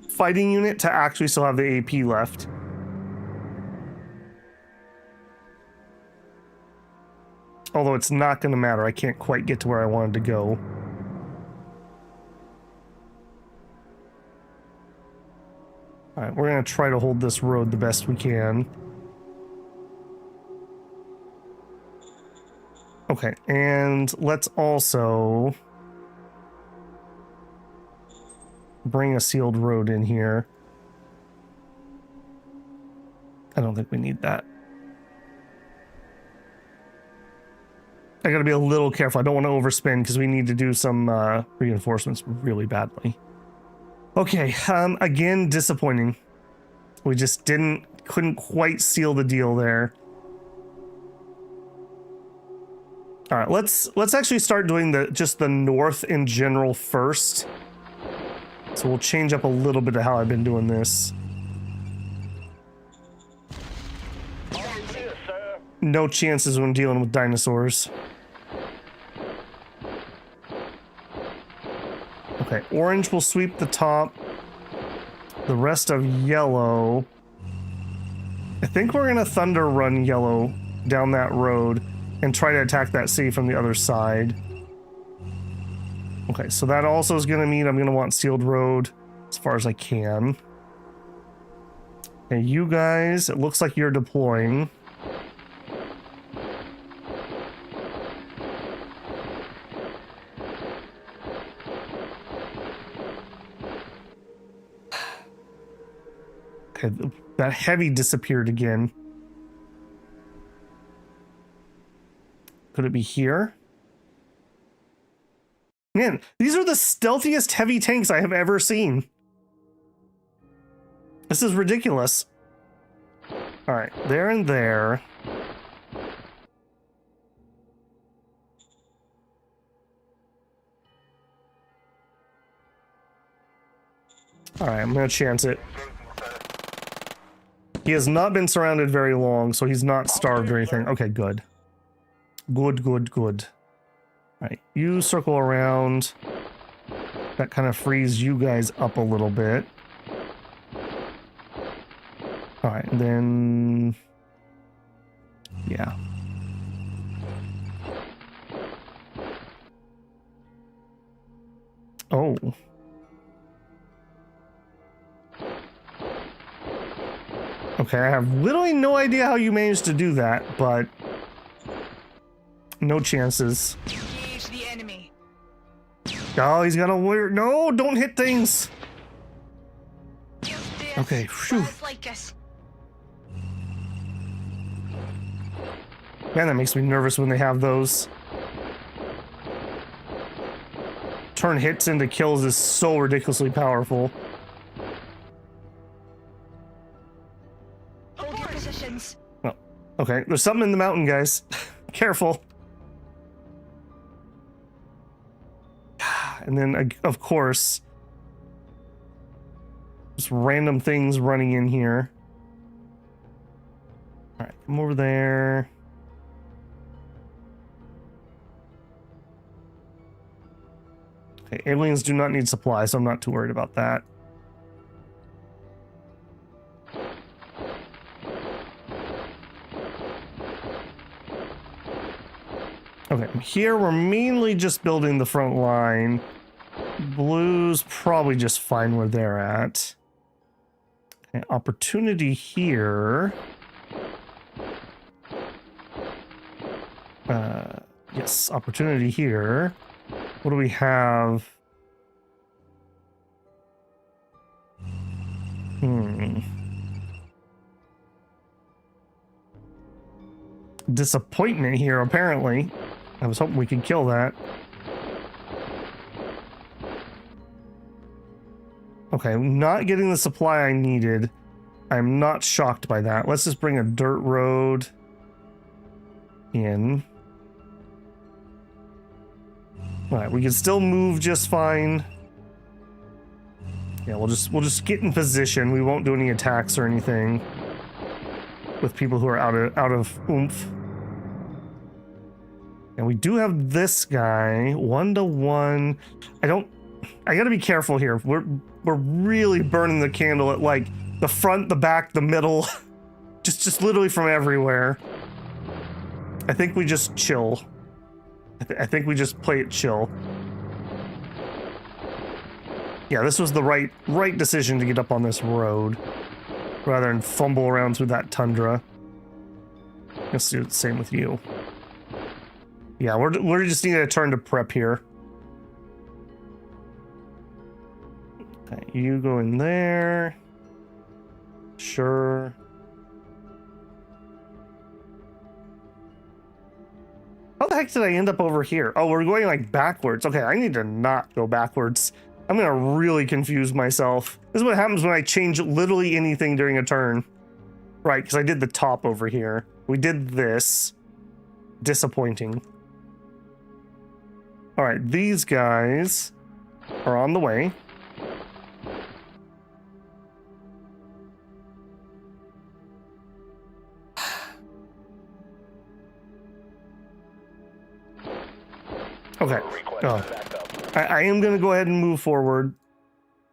fighting unit to actually still have the AP left. Although it's not gonna matter, I can't quite get to where I wanted to go. Alright, we're gonna try to hold this road the best we can. Okay, and let's also bring a sealed road in here. I don't think we need that. I gotta be a little careful. I don't want to overspend because we need to do some reinforcements really badly. Okay, again, disappointing. We just couldn't quite seal the deal there. All right, let's actually start doing just the north in general first. So we'll change up a little bit of how I've been doing this. Here, sir. No chances when dealing with dinosaurs. Okay, orange will sweep the top. The rest of yellow. I think we're gonna thunder run yellow down that road and try to attack that city from the other side. Okay, so that also is gonna mean I'm gonna want sealed road as far as I can. And you guys, it looks like you're deploying. Okay, that heavy disappeared again. Could it be here? Man, these are the stealthiest heavy tanks I have ever seen. This is ridiculous. All right, there and there. All right, I'm gonna chance it. He has not been surrounded very long, so he's not starved or anything. Okay, good. Good, good, good. All right, you circle around. That kind of frees you guys up a little bit. All right, and then... yeah. Oh. Okay, I have literally no idea how you managed to do that, but... no chances. Engage the enemy. Oh, he's got a weird... no, don't hit things! Okay, phew. Like us. Man, that makes me nervous when they have those. Turn hits into kills is so ridiculously powerful. Hold your positions. Oh, okay, there's something in the mountain, guys. Careful. And then, of course, just random things running in here. All right, come over there. Okay, aliens do not need supplies, so I'm not too worried about that. Okay, here we're mainly just building the front line. Blue's probably just fine where they're at. Okay, opportunity here. Yes, opportunity here. What do we have? Disappointment here, apparently. I was hoping we could kill that. Okay, not getting the supply I needed. I'm not shocked by that. Let's just bring a dirt road in. Alright, we can still move just fine. Yeah, we'll just get in position. We won't do any attacks or anything with people who are out of oomph. And we do have this guy 1-to-1. I gotta be careful here. We're really burning the candle at like the front, the back, the middle, just literally from everywhere. I think we just chill. I think we just play it chill. Yeah, this was the right decision to get up on this road rather than fumble around through that tundra. Let's do the same with you. Yeah, we're just needing a turn to prep here. Okay, you go in there. Sure. How the heck did I end up over here? Oh, we're going like backwards. Okay, I need to not go backwards. I'm gonna really confuse myself. This is what happens when I change literally anything during a turn. Right, because I did the top over here. We did this. Disappointing. All right, these guys are on the way. Okay. I am going to go ahead and move forward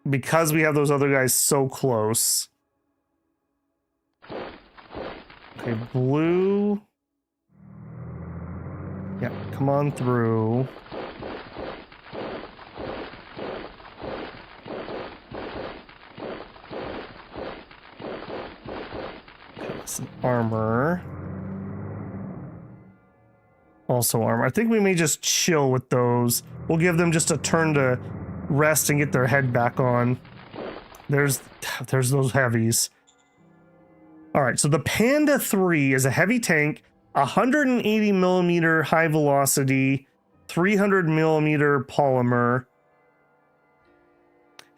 because we have those other guys so close. Okay, blue. Yeah, come on through. Okay, some armor. Also armor. I think we may just chill with those. We'll give them just a turn to rest and get their head back on. There's those heavies. All right, so the Panda 3 is a heavy tank, 180 millimeter high velocity, 300 millimeter polymer.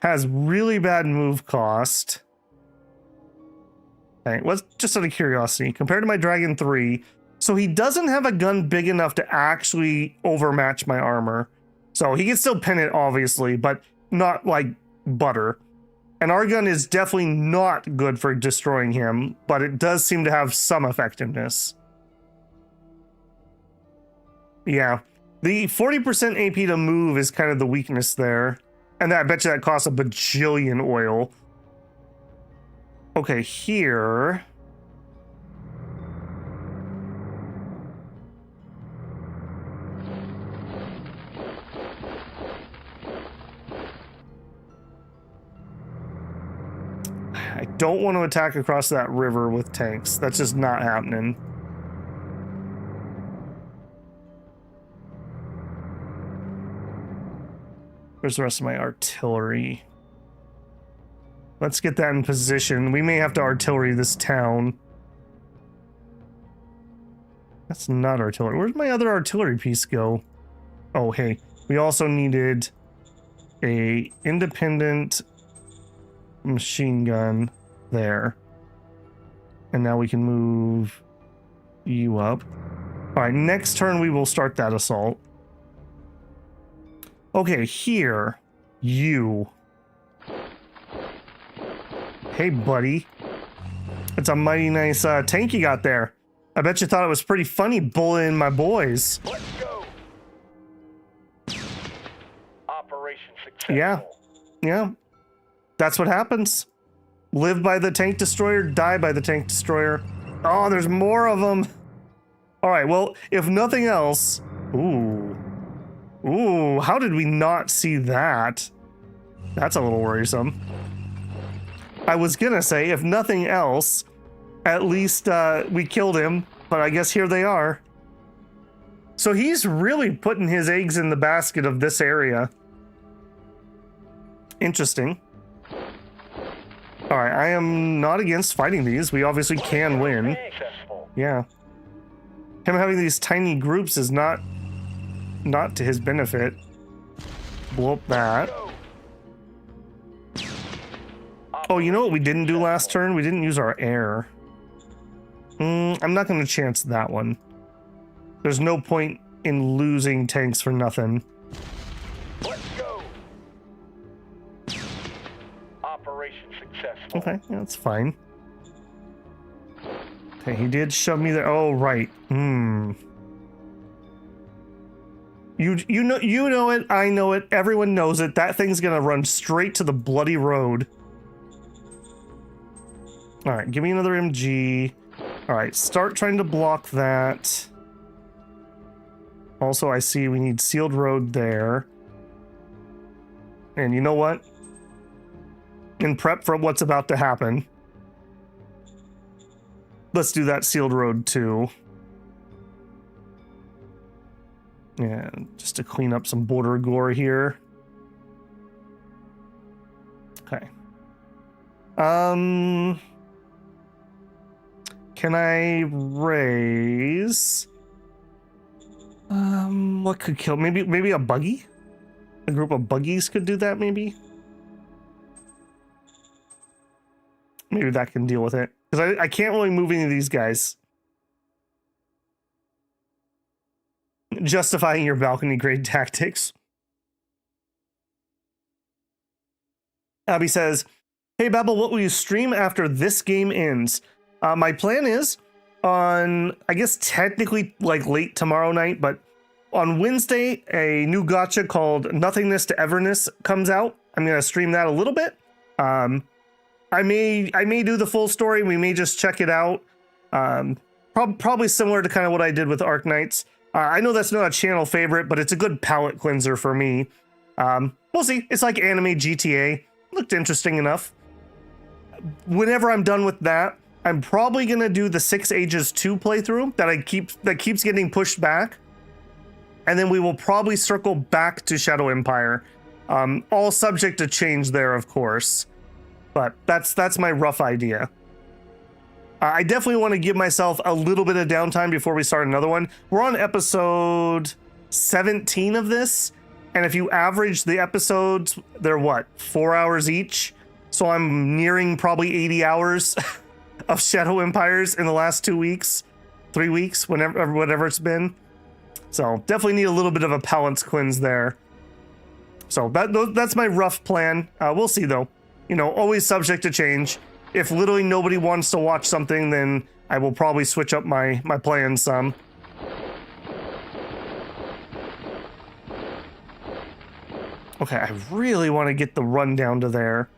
Has really bad move cost. Okay, what's just out of curiosity, compared to my Dragon 3, so he doesn't have a gun big enough to actually overmatch my armor. So he can still pin it, obviously, but not like butter. And our gun is definitely not good for destroying him, but it does seem to have some effectiveness. Yeah, the 40% AP to move is kind of the weakness there. And I bet you that costs a bajillion oil. Okay, here... I don't want to attack across that river with tanks. That's just not happening. Where's the rest of my artillery? Let's get that in position. We may have to artillery this town. That's not artillery. Where'd my other artillery piece go? Oh, hey. We also needed a independent machine gun there. And now we can move you up. All right, next turn we will start that assault. Okay, here, you. Hey, buddy. It's a mighty nice tank you got there. I bet you thought it was pretty funny bullying my boys. Let's go. Operation successful. Yeah. That's what happens. Live by the tank destroyer, die by the tank destroyer. Oh, there's more of them. All right, well, if nothing else... Ooh, how did we not see that? That's a little worrisome. I was gonna say, if nothing else, at least we killed him, but I guess here they are. So he's really putting his eggs in the basket of this area. Interesting. All right, I am not against fighting these. We obviously can win. Yeah. Him having these tiny groups is not to his benefit. Blow up that. Oh, you know what we didn't do last turn? We didn't use our air. I'm not going to chance that one. There's no point in losing tanks for nothing. Let's go. Okay, yeah, that's fine. Okay, he did shove me there. Oh, right. You know it, I know it, everyone knows it. That thing's gonna run straight to the bloody road. Alright, give me another MG. Alright, start trying to block that. Also, I see we need sealed road there. And you know what? In prep for what's about to happen, let's do that sealed road too. Yeah, just to clean up some border gore here. Okay. Can I raise? What could kill? Maybe a buggy? A group of buggies could do that, maybe? Maybe that can deal with it. Because I can't really move any of these guys. Justifying your balcony grade tactics. Abby says, hey Babel, what will you stream after this game ends? My plan is on, I guess technically like late tomorrow night, but on Wednesday, a new gacha called Nothingness to Everness comes out. I'm going to stream that a little bit. I may do the full story. We may just check it out. Probably similar to kind of what I did with Arc Knights. I know that's not a channel favorite, but it's a good palate cleanser for me. We'll see. It's like anime GTA. Looked interesting enough. Whenever I'm done with that, I'm probably gonna do the 6 Ages 2 playthrough that keeps getting pushed back. And then we will probably circle back to Shadow Empire. All subject to change there, of course. But that's my rough idea. I definitely want to give myself a little bit of downtime before we start another one. We're on episode 17 of this. And if you average the episodes, they're what, 4 hours each? So I'm nearing probably 80 hours of Shadow Empires in the last 2 weeks, 3 weeks, whatever it's been. So definitely need a little bit of a palate cleanse there. So that's my rough plan. We'll see though. You know, always subject to change. If literally nobody wants to watch something, then I will probably switch up my plans some. Okay, I really want to get the run down to there.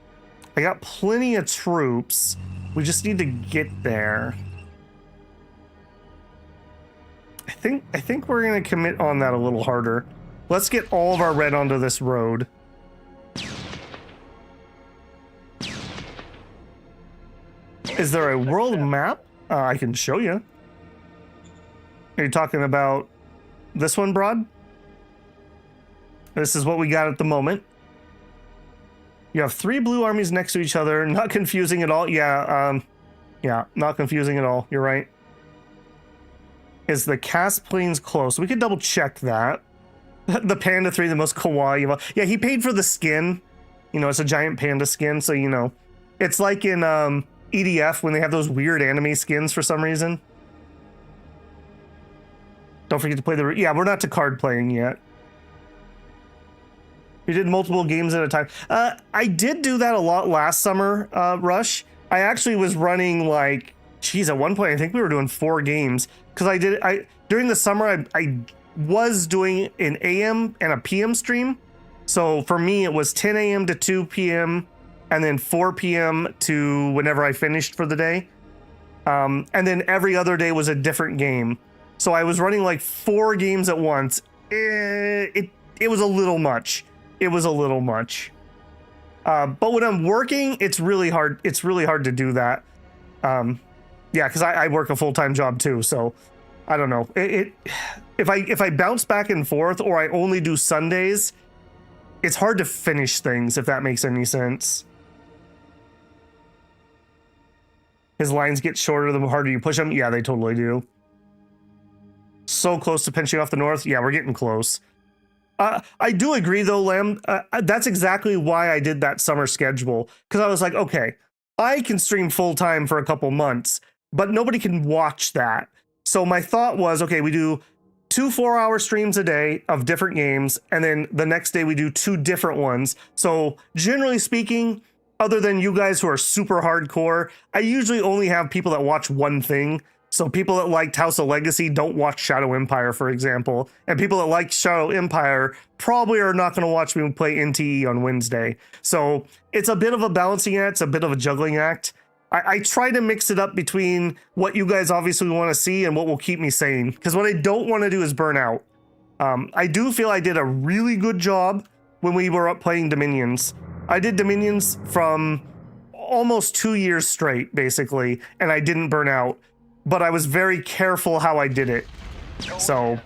I got plenty of troops. We just need to get there. I think we're gonna commit on that a little harder. Let's get all of our red onto this road. Is there a world map? I can show you. Are you talking about this one, Broad? This is what we got at the moment. You have 3 blue armies next to each other. Not confusing at all. Yeah, not confusing at all. You're right. Is the cast planes close? We could double check that. The Panda 3, the most kawaii. Yeah, he paid for the skin. You know, it's a giant panda skin, so you know. It's like in EDF when they have those weird anime skins for some reason. Don't forget to play the... Yeah, we're not to card playing yet. We did multiple games at a time. I did do that a lot last summer, Rush. I actually was running like... Geez, at one point I think we were doing 4 games. Because during the summer, I was doing an AM and a PM stream. So for me, it was 10 a.m. to 2 p.m. and then 4 p.m. to whenever I finished for the day. And then every other day was a different game. So I was running like 4 games at once. It was a little much. It was a little much. But when I'm working, it's really hard. It's really hard to do that. Yeah, because I work a full-time job too. So I don't know. If I bounce back and forth or I only do Sundays, it's hard to finish things, if that makes any sense. His lines get shorter the harder you push them. Yeah, they totally do. So close to pinching off the north. Yeah, we're getting close. I do agree though, Lamb. That's exactly why I did that summer schedule. Because I was like, okay, I can stream full time for a couple months, but nobody can watch that. So my thought was, okay, we do 2 4-hour streams a day of different games. And then the next day we do 2 different ones. So generally speaking, other than you guys who are super hardcore, I usually only have people that watch one thing. So people that liked House of Legacy don't watch Shadow Empire, for example. And people that like Shadow Empire probably are not going to watch me play NTE on Wednesday. So it's a bit of a balancing act. It's a bit of a juggling act. I try to mix it up between what you guys obviously want to see and what will keep me sane. Because what I don't want to do is burn out. I do feel I did a really good job when we were up playing Dominions. I did Dominions from almost 2 years straight, basically, and I didn't burn out. But I was very careful how I did it. So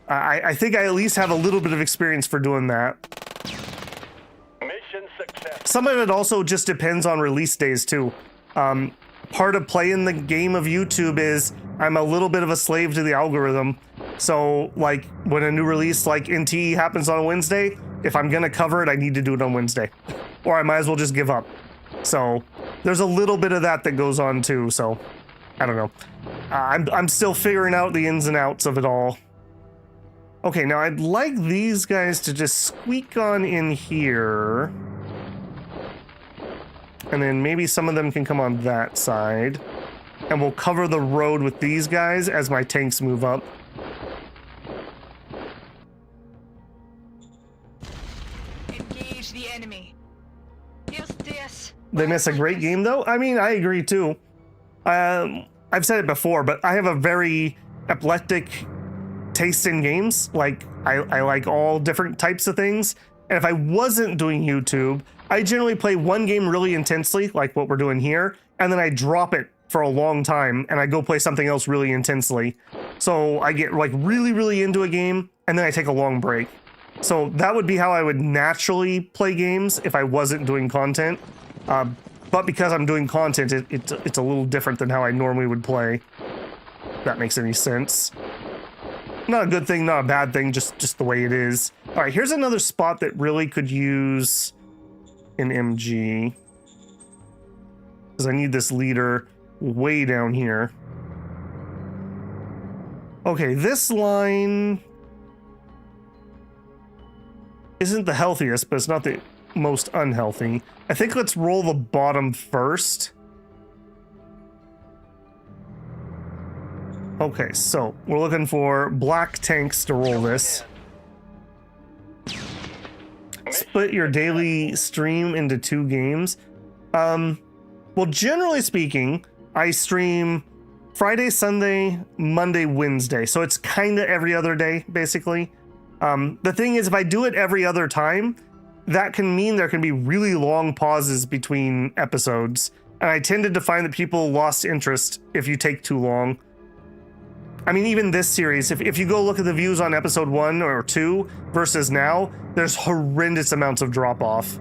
I think I at least have a little bit of experience for doing that. Mission success. Some of it also just depends on release days too. Part of playing the game of YouTube is I'm a little bit of a slave to the algorithm. So like when a new release like NT happens on a Wednesday, if I'm gonna cover it, I need to do it on Wednesday. Or I might as well just give up. So there's a little bit of that goes on too, so I don't know. I'm still figuring out the ins and outs of it all. Okay, now I'd like these guys to just squeak on in here. And then maybe some of them can come on that side. And we'll cover the road with these guys as my tanks move up. Engage the enemy. Here's this. They miss a great game though? I mean, I agree too. I've said it before, but I have a very eclectic taste in games. Like, I like all different types of things. And if I wasn't doing YouTube, I generally play one game really intensely, like what we're doing here, and then I drop it for a long time, and I go play something else really intensely. So I get like really, really into a game, and then I take a long break. So that would be how I would naturally play games if I wasn't doing content. But because I'm doing content, it's a little different than how I normally would play. If that makes any sense. Not a good thing, not a bad thing, just the way it is. All right, here's another spot that really could use an MG. Because I need this leader way down here. Okay, this line isn't the healthiest, but it's not the most unhealthy. I think let's roll the bottom first. Okay, so we're looking for black tanks to roll this. Split your daily stream into 2 games. Well, generally speaking, I stream Friday, Sunday, Monday, Wednesday. So it's kind of every other day, basically. The thing is, if I do it every other time, that can mean there can be really long pauses between episodes. And I tended to find that people lost interest if you take too long. I mean, even this series, if you go look at the views on episode 1 or 2 versus now, there's horrendous amounts of drop off.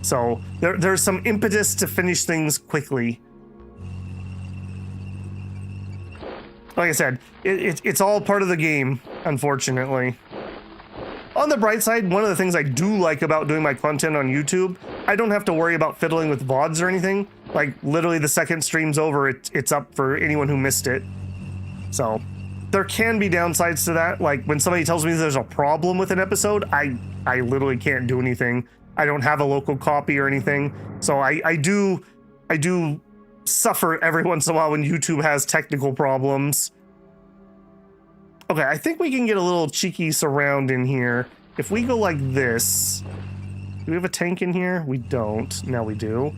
So there's some impetus to finish things quickly. Like I said, it's all part of the game, unfortunately. On the bright side, one of the things I do like about doing my content on YouTube, I don't have to worry about fiddling with VODs or anything. Like, literally the second stream's over, it's up for anyone who missed it. So, there can be downsides to that. Like, when somebody tells me there's a problem with an episode, I literally can't do anything. I don't have a local copy or anything. So, I do suffer every once in a while when YouTube has technical problems. Okay, I think we can get a little cheeky surround in here. If we go like this, do we have a tank in here? We don't. Now we do.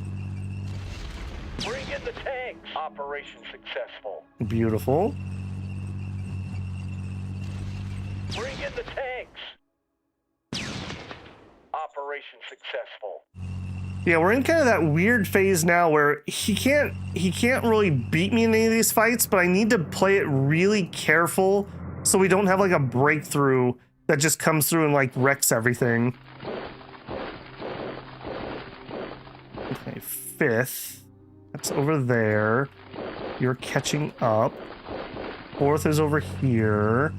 Bring in the tanks. Operation successful. Beautiful. Bring in the tanks. Operation successful. Yeah, we're in kind of that weird phase now where he can't really beat me in any of these fights, but I need to play it really careful so we don't have like a breakthrough that just comes through and like wrecks everything. Okay, 5th. That's over there. You're catching up. 4th is over here.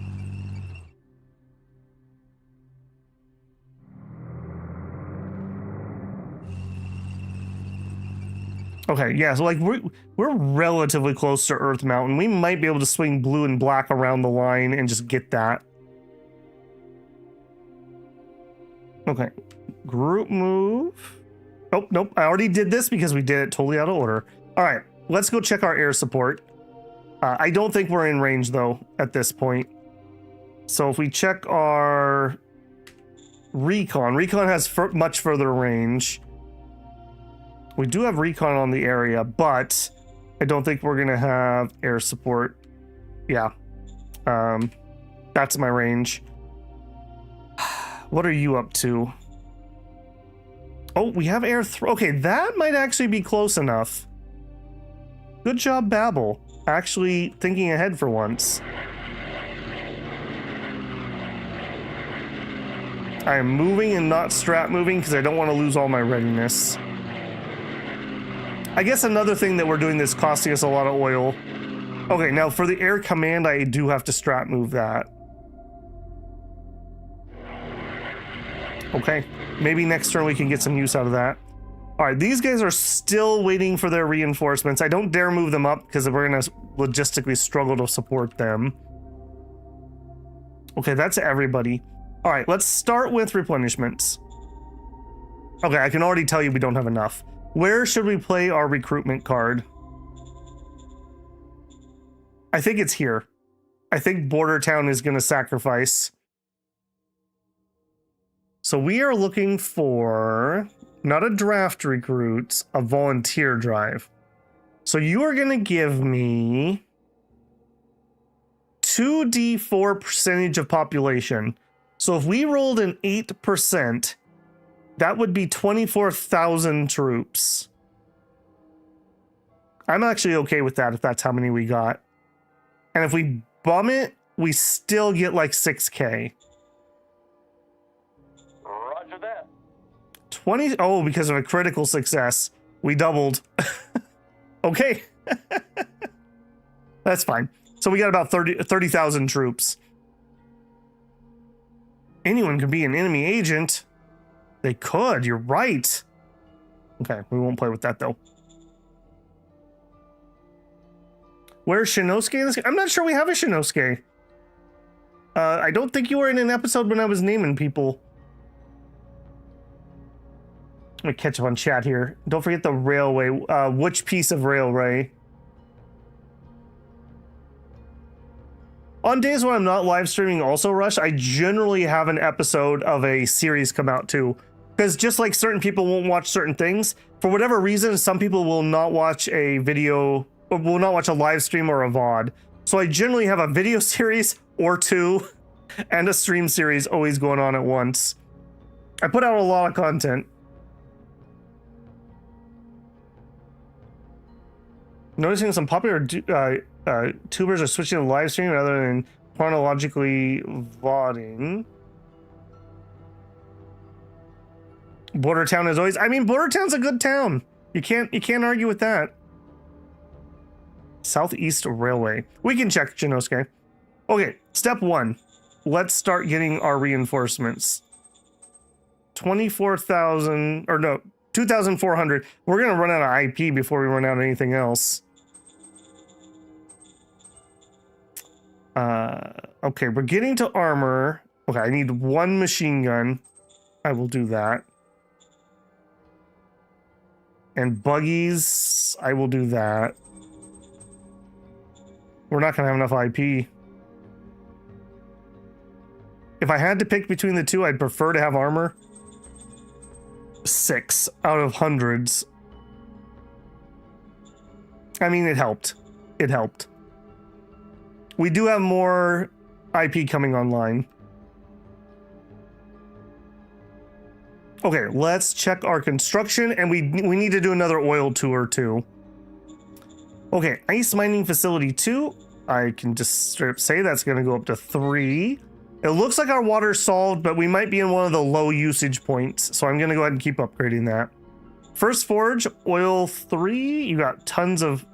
Okay, yeah, so like we're relatively close to Earth Mountain. We might be able to swing blue and black around the line and just get that. Okay, group move. Oh, nope. I already did this because we did it totally out of order. All right, let's go check our air support. I don't think we're in range, though, at this point. So if we check our recon has much further range. We do have recon on the area, but I don't think we're going to have air support. Yeah. That's my range. What are you up to? Oh, we have air. Okay, that might actually be close enough. Good job, Babel. Actually thinking ahead for once. I am moving and not strat moving because I don't want to lose all my readiness. I guess another thing that we're doing that's costing us a lot of oil. Okay, now for the air command, I do have to strat move that. Okay, maybe next turn we can get some use out of that. All right, these guys are still waiting for their reinforcements. I don't dare move them up because we're going to logistically struggle to support them. Okay, that's everybody. All right, let's start with replenishments. Okay, I can already tell you we don't have enough. Where should we play our recruitment card? I think it's here. I think Border Town is going to sacrifice. So we are looking for... not a draft recruit, a volunteer drive. So you are going to give me 2d4 percentage of population. So if we rolled an 8%, that would be 24,000 troops. I'm actually okay with that if that's how many we got. And if we bum it, we still get like 6k. Roger that. 20. Oh, because of a critical success, we doubled. Okay. That's fine. So we got about 30,000 troops. Anyone could be an enemy agent. They could. You're right. Okay, we won't play with that though. Where's Shinosuke in this? I'm not sure we have a Shinosuke. I don't think you were in an episode when I was naming people. Let me catch up on chat here. Don't forget the railway. Which piece of railway? On days when I'm not live streaming also, Rush, I generally have an episode of a series come out too. Because just like certain people won't watch certain things, for whatever reason, some people will not watch a video, or will not watch a live stream or a VOD. So I generally have a video series or two and a stream series always going on at once. I put out a lot of content. Noticing some popular tubers are switching to live stream rather than chronologically VODing. Border Town is always. I mean, Border Town's a good town. You can't argue with that. Southeast Railway. We can check Shinosuke. Okay, step one. Let's start getting our reinforcements. 24,000 or no, 2,400. We're gonna run out of IP before we run out of anything else. Okay, we're getting to armor. Okay, I need one machine gun. I will do that. And buggies, I will do that. We're not gonna have enough IP. If I had to pick between the two, I'd prefer to have armor. 6 out of hundreds. I mean, it helped. It helped. We do have more IP coming online. Okay, let's check our construction, and we need to do another oil tour too. Okay, ice mining facility 2. I can just straight up say that's going to go up to 3. It looks like our water's solved, but we might be in one of the low usage points, so I'm going to go ahead and keep upgrading that. First forge, oil 3. You got tons of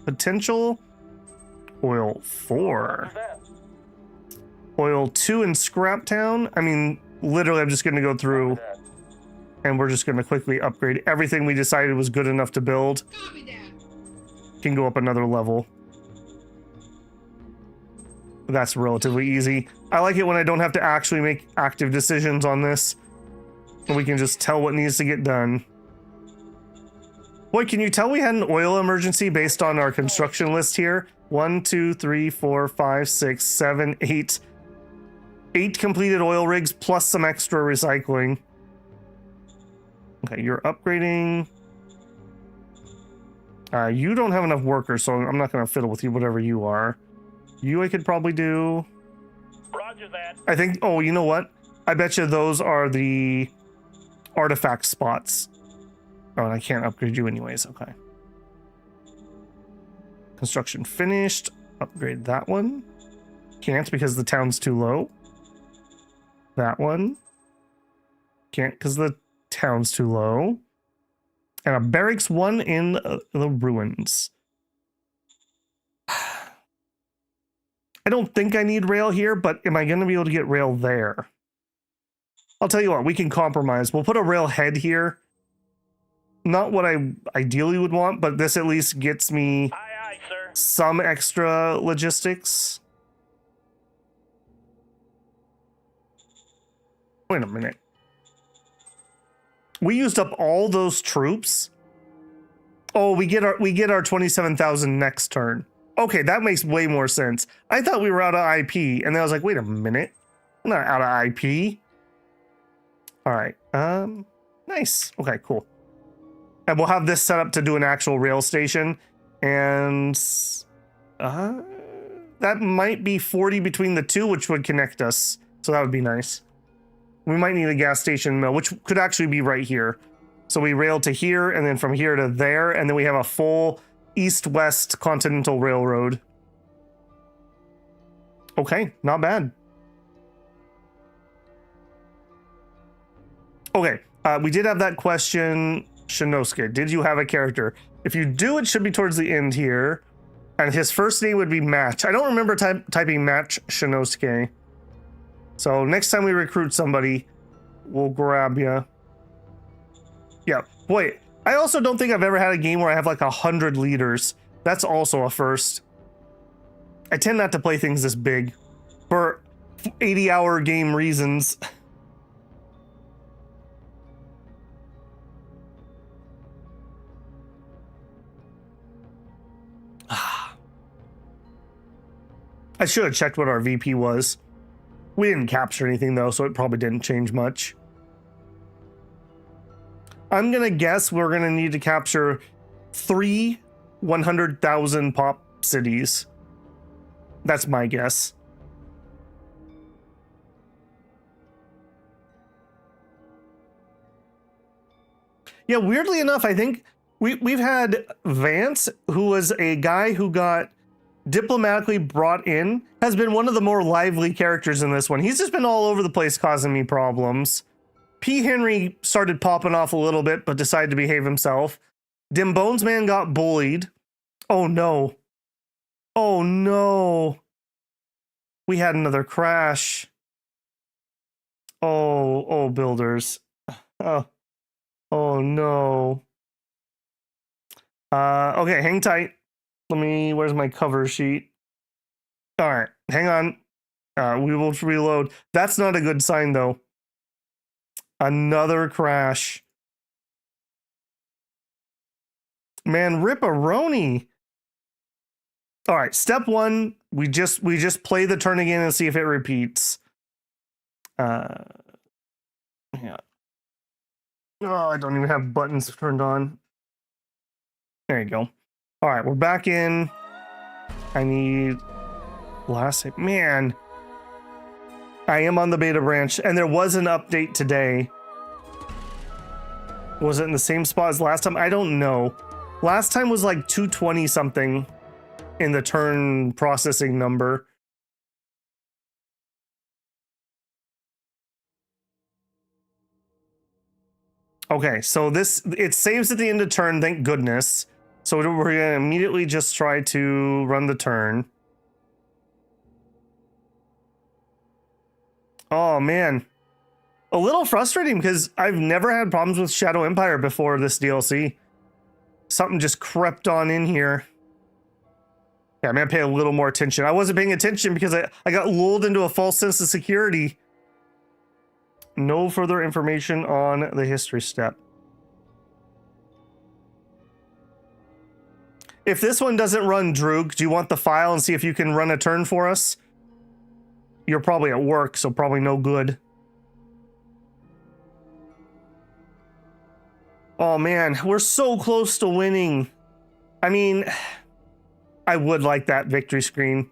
potential. Oil 4. Oil 2 in Scrap Town. I mean, literally, I'm just going to go through and we're just going to quickly upgrade everything we decided was good enough to build. Can go up another level. That's relatively easy. I like it when I don't have to actually make active decisions on this. And we can just tell what needs to get done. Boy, can you tell we had an oil emergency based on our construction list here? 1, 2, 3, 4, 5, 6, 7, 8. 8 completed oil rigs plus some extra recycling. Okay, you're upgrading. You don't have enough workers, so I'm not going to fiddle with you, whatever you are. You I could probably do. Roger that. I think, oh, you know what? I bet you those are the artifact spots. Oh, and I can't upgrade you anyways. Okay. Construction finished. Upgrade that one. Can't because the town's too low. That one. Can't because the town's too low. And a barracks one in the ruins. I don't think I need rail here, but am I going to be able to get rail there? I'll tell you what, we can compromise. We'll put a rail head here. Not what I ideally would want, but this at least gets me Aye, aye, sir. some extra logistics. Wait a minute. We used up all those troops. Oh, we get our 27,000 next turn. Okay, that makes way more sense. I thought we were out of IP, and then I was like, wait a minute. I'm not out of IP. All right. Nice. Okay, cool. And we'll have this set up to do an actual rail station. And that might be 40 between the two, which would connect us. So that would be nice. We might need a gas station mill, which could actually be right here. So we rail to here, and then from here to there, and then we have a full east-west continental railroad. Okay, not bad. Okay, we did have that question, Shinosuke. Did you have a character? If you do, it should be towards the end here. And his first name would be Match. I don't remember typing Match Shinosuke. So next time we recruit somebody, we'll grab you. Yeah, boy, I also don't think I've ever had a game where I have like 100 leaders. That's also a first. I tend not to play things this big for 80-hour game reasons. I should have checked what our VP was. We didn't capture anything though, so it probably didn't change much. I'm gonna guess we're gonna need to capture 3 100,000 pop cities. That's my guess. Yeah, weirdly enough, I think we've had Vance, who was a guy who got diplomatically brought in, has been one of the more lively characters in this one. He's just been all over the place causing me problems. P. Henry started popping off a little bit, but decided to behave himself. Dim Bones Man got bullied. Oh no. Oh no. We had another crash. Oh, builders. Oh no. Okay, hang tight. Where's my cover sheet? All right, hang on. We will reload. That's not a good sign though. Another crash. Man, rip-a-rony. All right, step one, we just play the turn again and see if it repeats. Yeah. Oh, I don't even have buttons turned on. There you go. All right, we're back in. I need last. Man, I am on the beta branch, and there was an update today. Was it in the same spot as last time? I don't know. Last time was like 220 something in the turn processing number. Okay, so it saves at the end of turn, thank goodness. So we're gonna immediately just try to run the turn. Oh man. A little frustrating because I've never had problems with Shadow Empire before this DLC. Something just crept on in here. Yeah, I'm gonna pay a little more attention. I wasn't paying attention because I got lulled into a false sense of security. No further information on the history step. If this one doesn't run, Droog, do you want the file and see if you can run a turn for us? You're probably at work, so probably no good. Oh man, we're so close to winning. I mean, I would like that victory screen.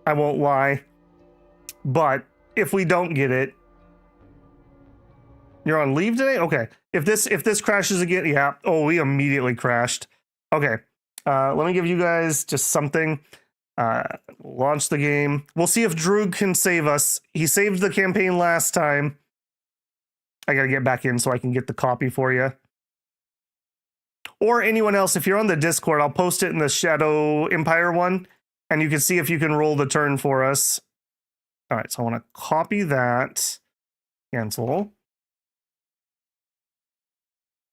I won't lie. But if we don't get it, you're on leave today? Okay. If this crashes again, yeah. Oh, we immediately crashed. Okay. Let me give you guys just something. Launch the game. We'll see if Droog can save us. He saved the campaign last time. I gotta get back in so I can get the copy for you. Or anyone else, if you're on the Discord, I'll post it in the Shadow Empire one, and you can see if you can roll the turn for us. All right, so I want to copy that. Cancel.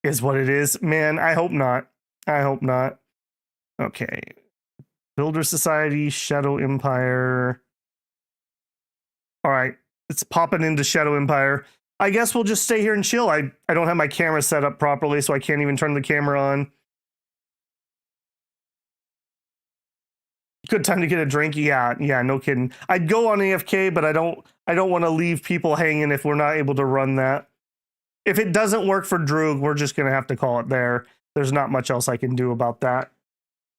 Is what it is. Man, I hope not. I hope not. Okay. Builder Society, Shadow Empire. All right, it's popping into Shadow Empire. I guess we'll just stay here and chill. I don't have my camera set up properly, so I can't even turn the camera on. Good time to get a drink. Yeah, no kidding. I'd go on AFK, but I don't want to leave people hanging if we're not able to run that. If it doesn't work for Droog, we're just gonna have to call it there. There's not much else I can do about that.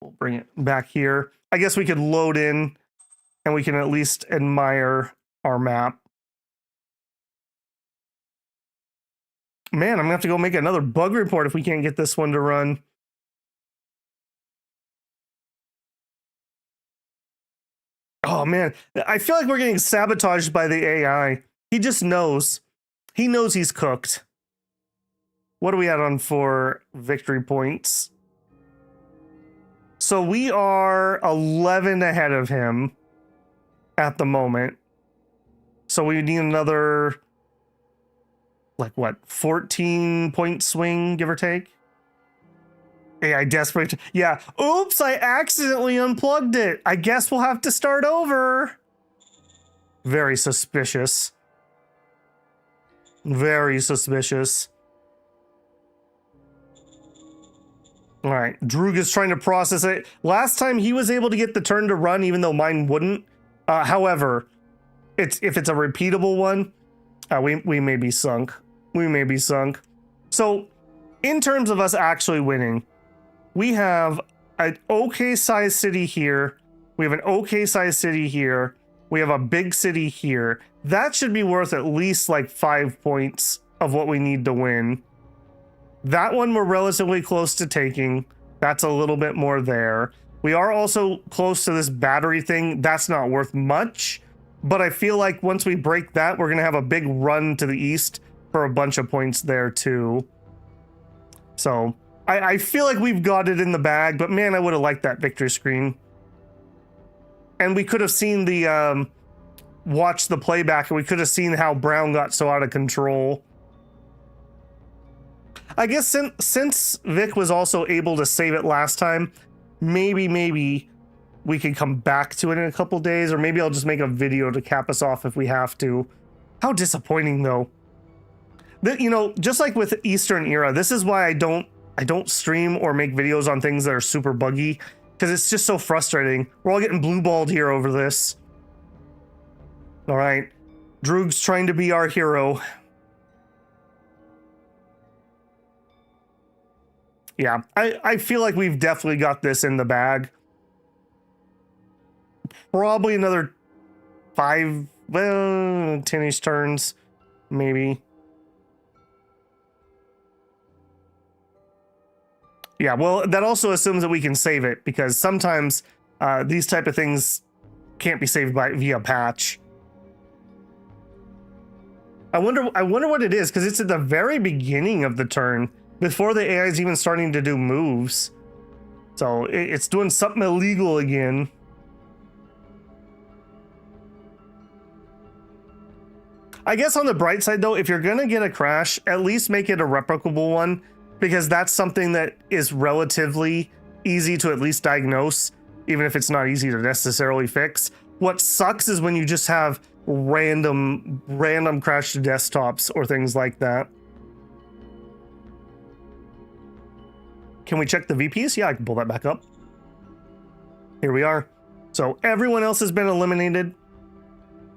We'll bring it back here. I guess we could load in and we can at least admire our map. Man, I'm gonna have to go make another bug report if we can't get this one to run. Oh man, I feel like we're getting sabotaged by the AI. He just knows. He knows he's cooked. What are we at on for victory points? So we are 11 ahead of him at the moment. So we need another, like what, 14 point swing, give or take? AI desperate. Yeah. Oops, I accidentally unplugged it. I guess we'll have to start over. Very suspicious. Very suspicious. All right, Droog is trying to process it. Last time he was able to get the turn to run, even though mine wouldn't. However, if it's a repeatable one, we may be sunk. We may be sunk. So, in terms of us actually winning, we have an okay sized city here. We have an okay sized city here. We have a big city here. That should be worth at least like 5 points of what we need to win. That one we're relatively close to taking. That's a little bit more there. We are also close to this battery thing. That's not worth much, but I feel like once we break that, we're gonna have a big run to the east for a bunch of points there too. So I feel like we've got it in the bag, but man, I would have liked that victory screen. And we could have seen the, watch the playback, and we could have seen how Brown got so out of control. I guess since Vic was also able to save it last time, maybe we can come back to it in a couple days, or maybe I'll just make a video to cap us off if we have to. How disappointing though. That, you know, just like with Eastern Era, this is why I don't stream or make videos on things that are super buggy, because it's just so frustrating. We're all getting blue-balled here over this. All right, Droog's trying to be our hero. Yeah, I feel like we've definitely got this in the bag. Probably another 5, well, 10-ish turns, maybe. Yeah, well, that also assumes that we can save it, because sometimes these type of things can't be saved via patch. I wonder what it is, because it's at the very beginning of the turn, before the AI is even starting to do moves. So it's doing something illegal again. I guess on the bright side though, if you're gonna get a crash, at least make it a replicable one, because that's something that is relatively easy to at least diagnose, even if it's not easy to necessarily fix. What sucks is when you just have random crashed desktops or things like that. Can we check the VPs? Yeah, I can pull that back up. Here we are. So everyone else has been eliminated.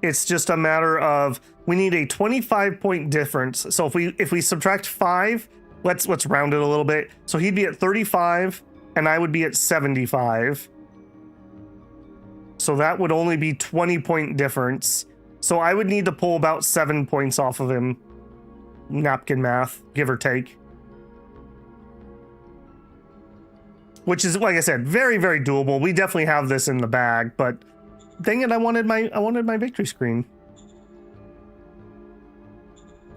It's just a matter of we need a 25-point difference. So if we subtract 5, let's round it a little bit. So he'd be at 35 and I would be at 75. So that would only be 20-point difference. So I would need to pull about 7 points off of him. Napkin math, give or take. Which is, like I said, very, very doable. We definitely have this in the bag, but dang it, I wanted my victory screen.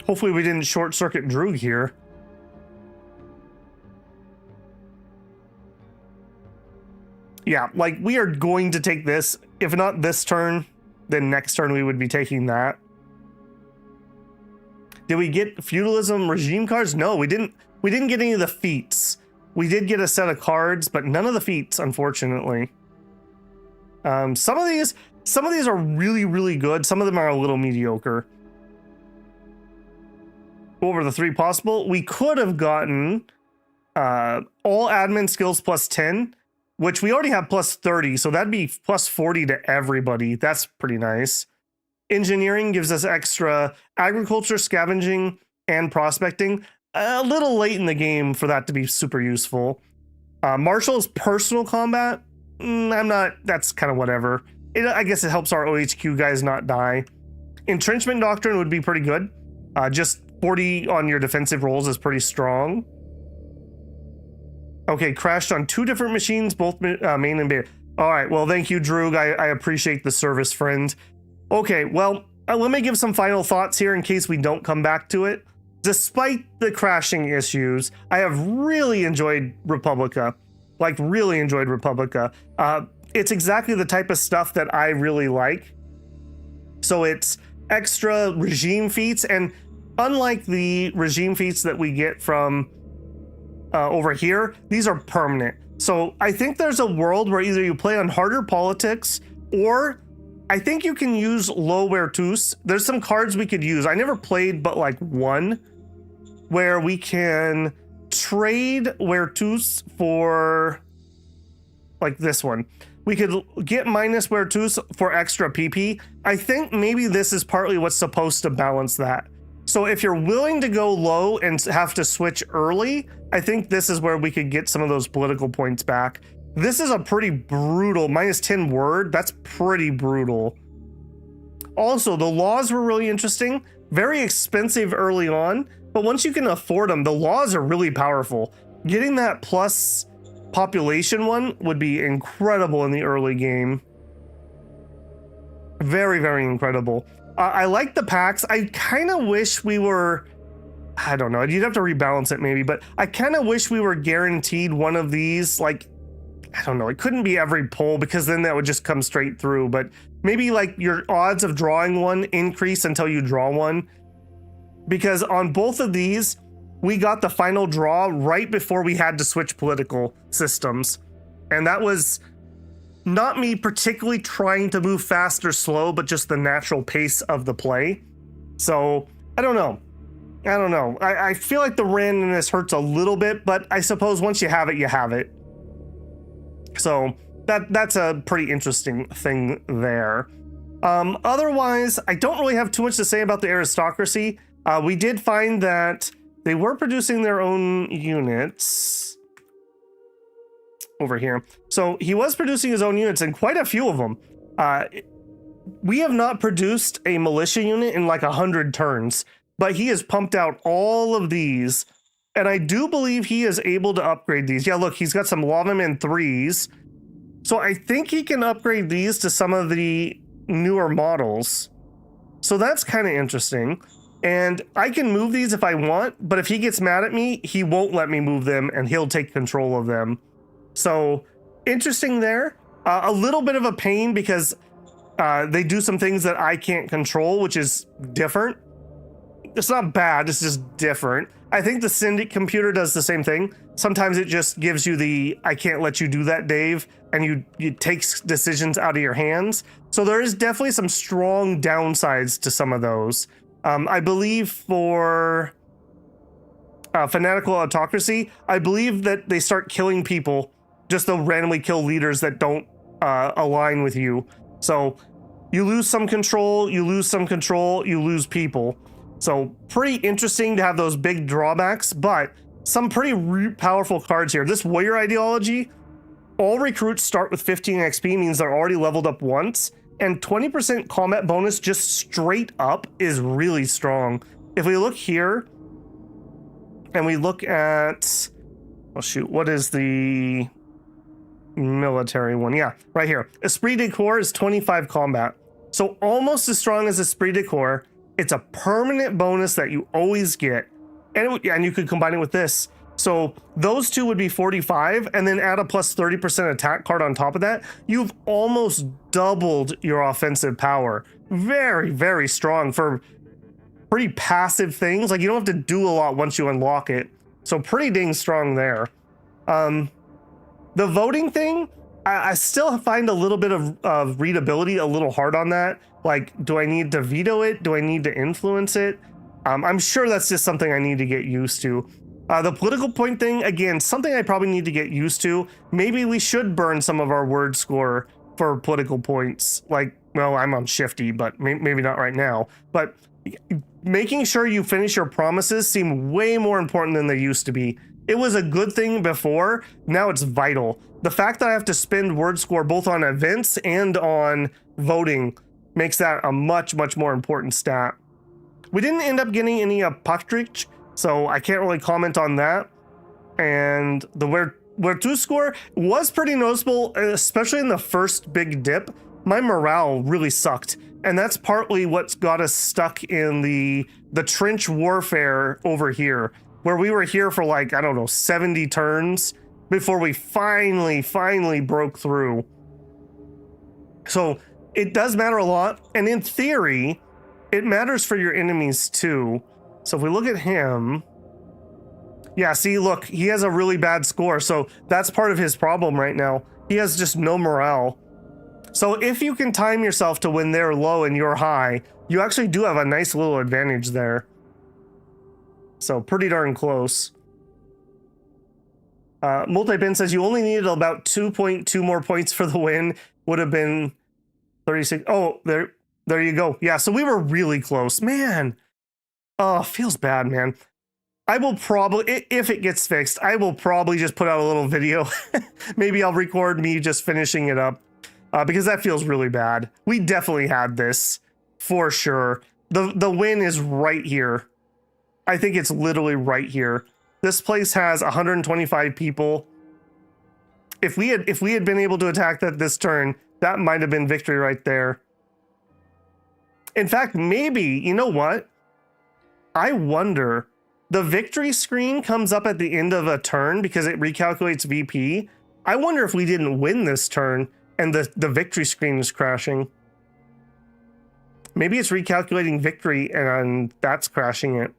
Hopefully we didn't short circuit Drew here. Yeah, like we are going to take this. If not this turn, then next turn we would be taking that. Did we get feudalism regime cards? No, we didn't get any of the feats. We did get a set of cards, but none of the feats, unfortunately. Some of these are really, really good. Some of them are a little mediocre. What were the 3 possible? We could have gotten all admin skills plus 10, which we already have plus 30, so that'd be plus 40 to everybody. That's pretty nice. Engineering gives us extra agriculture, scavenging, and prospecting. A little late in the game for that to be super useful. Marshall's personal combat, that's kind of whatever. I guess it helps our OHQ guys not die. Entrenchment doctrine would be pretty good. Just 40 on your defensive rolls is pretty strong. Okay, crashed on 2 different machines, both main and beta. All right, well, thank you, Droog. I appreciate the service, friend. Okay, well, let me give some final thoughts here in case we don't come back to it. Despite the crashing issues, I have really enjoyed Republica. Like, really enjoyed Republica. It's exactly the type of stuff that I really like. So it's extra regime feats, and unlike the regime feats that we get from over here, these are permanent. So I think there's a world where either you play on harder politics, or I think you can use low Wertus. There's some cards we could use. I never played but like one, where we can trade Wertus for like this one. We could get minus Wertus for extra PP. I think maybe this is partly what's supposed to balance that. So if you're willing to go low and have to switch early, I think this is where we could get some of those political points back. This is a pretty brutal minus 10 word. That's pretty brutal. Also, the laws were really interesting. Very expensive early on, but once you can afford them, the laws are really powerful. Getting that plus population one would be incredible in the early game. Very, very incredible. I like the packs. I kind of wish we were, I don't know, you'd have to rebalance it maybe, but I kind of wish we were guaranteed one of these. Like, I don't know, it couldn't be every pull because then that would just come straight through, but maybe like your odds of drawing one increase until you draw one. Because on both of these, we got the final draw right before we had to switch political systems. And that was not me particularly trying to move fast or slow, but just the natural pace of the play. So I don't know. I feel like the randomness hurts a little bit, but I suppose once you have it, you have it. So that's a pretty interesting thing there. Otherwise, I don't really have too much to say about the aristocracy. We did find that they were producing their own units over here. So he was producing his own units, and quite a few of them. We have not produced a militia unit in like 100 turns, but he has pumped out all of these, and I do believe he is able to upgrade these. Yeah, look, he's got some Lavaman 3s. So I think he can upgrade these to some of the newer models. So that's kind of interesting. And I can move these if I want, but if he gets mad at me, he won't let me move them and he'll take control of them. So interesting there. A little bit of a pain because they do some things that I can't control, which is different. It's not bad, it's just different. I think the Syndic computer does the same thing. Sometimes it just gives you the, I can't let you do that, Dave, and it takes decisions out of your hands. So there is definitely some strong downsides to some of those. I believe for fanatical autocracy, I believe that they start killing people. Just they'll randomly kill leaders that don't align with you. So you lose some control, you lose some control, you lose people. So pretty interesting to have those big drawbacks, but some pretty powerful cards here. This warrior ideology, all recruits start with 15 XP, means they're already leveled up once, and 20% combat bonus just straight up is really strong. If we look here and we look at, oh shoot, what is the military one? Yeah, right here. Esprit de Corps is 25 combat. So almost as strong as Esprit de Corps. It's a permanent bonus that you always get. And you could combine it with this. So those two would be 45, and then add a plus 30% attack card on top of that. You've almost doubled your offensive power. Very, very strong for pretty passive things. Like, you don't have to do a lot once you unlock it. So pretty dang strong there. The voting thing, I still find a little bit of readability a little hard on that. Like, do I need to veto it? Do I need to influence it? I'm sure that's just something I need to get used to. The political point thing, again, something I probably need to get used to. Maybe we should burn some of our word score for political points. Like, well, I'm on Shifty, but maybe not right now. But making sure you finish your promises seem way more important than they used to be. It was a good thing before, now it's vital. The fact that I have to spend word score both on events and on voting makes that a much, much more important stat. We didn't end up getting any Patrick, so I can't really comment on that. And the where to score was pretty noticeable, especially in the first big dip. My morale really sucked, and that's partly what's got us stuck in the trench warfare over here, where we were here for like, I don't know, 70 turns before we finally broke through. So it does matter a lot, and in theory, it matters for your enemies too. So if we look at him, yeah, see, look, he has a really bad score, so that's part of his problem right now. He has just no morale. So if you can time yourself to when they're low and you're high, you actually do have a nice little advantage there. So pretty darn close. Multi-Bin says you only needed about 2.2 more points for the win. Would have been 36. Oh, there you go. Yeah, so we were really close. Man. Oh, feels bad, man. I will probably, if it gets fixed, I will probably just put out a little video. Maybe I'll record me just finishing it up because that feels really bad. We definitely had this for sure. The win is right here. I think it's literally right here. This place has 125 people. If we had been able to attack that this turn, that might have been victory right there. In fact, maybe, you know what? I wonder, the victory screen comes up at the end of a turn because it recalculates VP. I wonder if we didn't win this turn and the victory screen is crashing. Maybe it's recalculating victory and that's crashing it.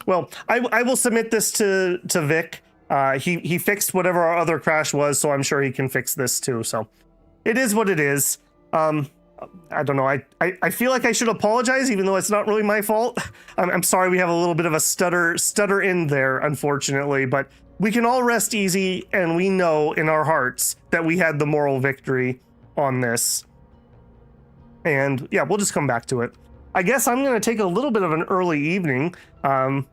Well, I will submit this to Vic. He fixed whatever our other crash was, so I'm sure he can fix this too. So it is what it is. I don't know. I feel like I should apologize, even though it's not really my fault. I'm sorry we have a little bit of a stutter in there, unfortunately, but we can all rest easy, and we know in our hearts that we had the moral victory on this. And yeah, we'll just come back to it. I guess I'm going to take a little bit of an early evening. I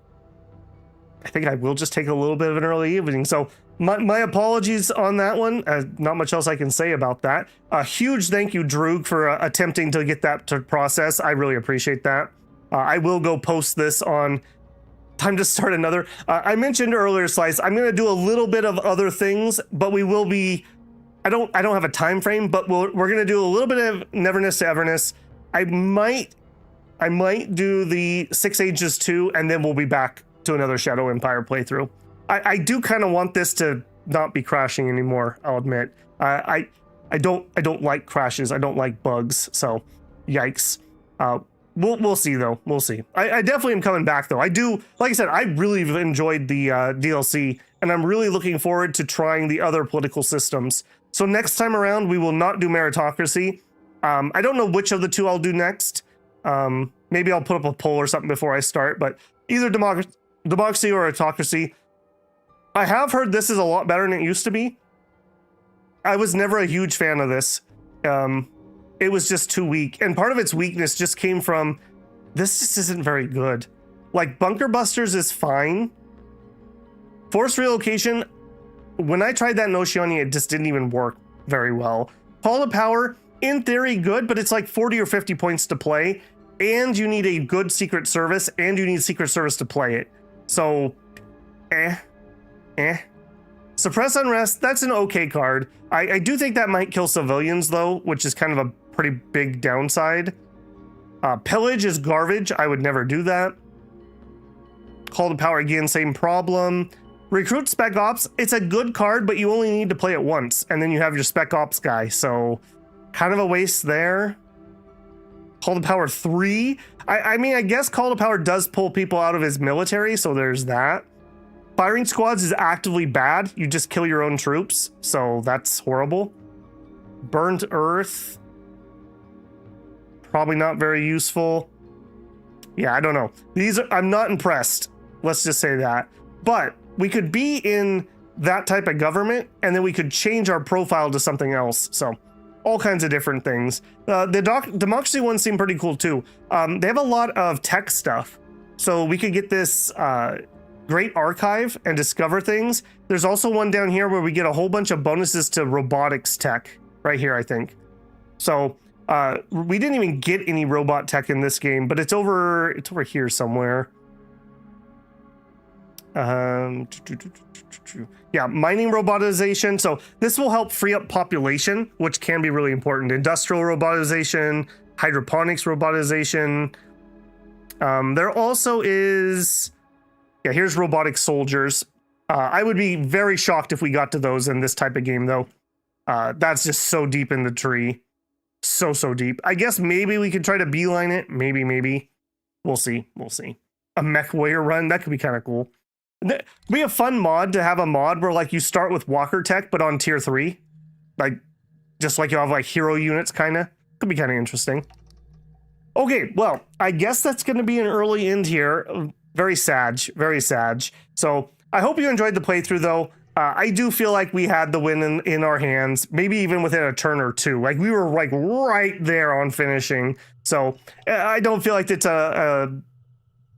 think I will just take a little bit of an early evening. So my apologies on that one. Not much else I can say about that. A huge thank you, Droog, for attempting to get that to process. I really appreciate that. I will go post this on Time to Start Another. I mentioned earlier, Slice, I'm going to do a little bit of other things, but we will be, I don't have a time frame, but we're going to do a little bit of Neverness to Everness. I might do the 6 Ages 2, and then we'll be back to another Shadow Empire playthrough. I do kind of want this to not be crashing anymore, I'll admit. I don't like crashes. I don't like bugs, so yikes. We'll see though. We'll see. I definitely am coming back though. I do, like I said, I really enjoyed the DLC, and I'm really looking forward to trying the other political systems. So next time around, we will not do meritocracy. I don't know which of the two I'll do next. Maybe I'll put up a poll or something before I start, but either democracy or autocracy. I have heard this is a lot better than it used to be. I was never a huge fan of this. It was just too weak. And part of its weakness just came from, this just isn't very good. Like, Bunker Busters is fine. Forced Relocation, when I tried that in Oceania, it just didn't even work very well. Call to Power, in theory, good, but it's like 40 or 50 points to play. And you need a good Secret Service, and you need Secret Service to play it. So, Suppress Unrest, that's an okay card. I do think that might kill civilians, though, which is kind of a pretty big downside. Pillage is garbage. I would never do that. Call to Power, again, same problem. Recruit Spec Ops, it's a good card, but you only need to play it once, and then you have your Spec Ops guy, so kind of a waste there. Call to Power 3. I mean, I guess Call to Power does pull people out of his military, so there's that. Firing Squads is actively bad. You just kill your own troops, so that's horrible. Burnt Earth. Probably not very useful. Yeah, I don't know. I'm not impressed. Let's just say that. But we could be in that type of government, and then we could change our profile to something else. So all kinds of different things. The Democracy ones seem pretty cool too. They have a lot of tech stuff. So we could get this Great Archive and discover things. There's also one down here where we get a whole bunch of bonuses to robotics tech right here, I think. So we didn't even get any robot tech in this game, but it's over here somewhere. Yeah, mining robotization. So this will help free up population, which can be really important. Industrial robotization, hydroponics robotization. There also is, yeah, here's robotic soldiers. I would be very shocked if we got to those in this type of game, though. That's just so deep in the tree. So deep. I guess maybe we could try to beeline it. Maybe. We'll see. A mech warrior run, that could be kind of cool. It'd be a fun mod to have a mod where, like, you start with Walker Tech, but on tier 3. Like, just like you have, like, hero units, kind of. Could be kind of interesting. Okay, well, I guess that's going to be an early end here. Very sad. So, I hope you enjoyed the playthrough, though. I do feel like we had the win in our hands, maybe even within a turn or two. Like, we were, like, right there on finishing. So, I don't feel like it's an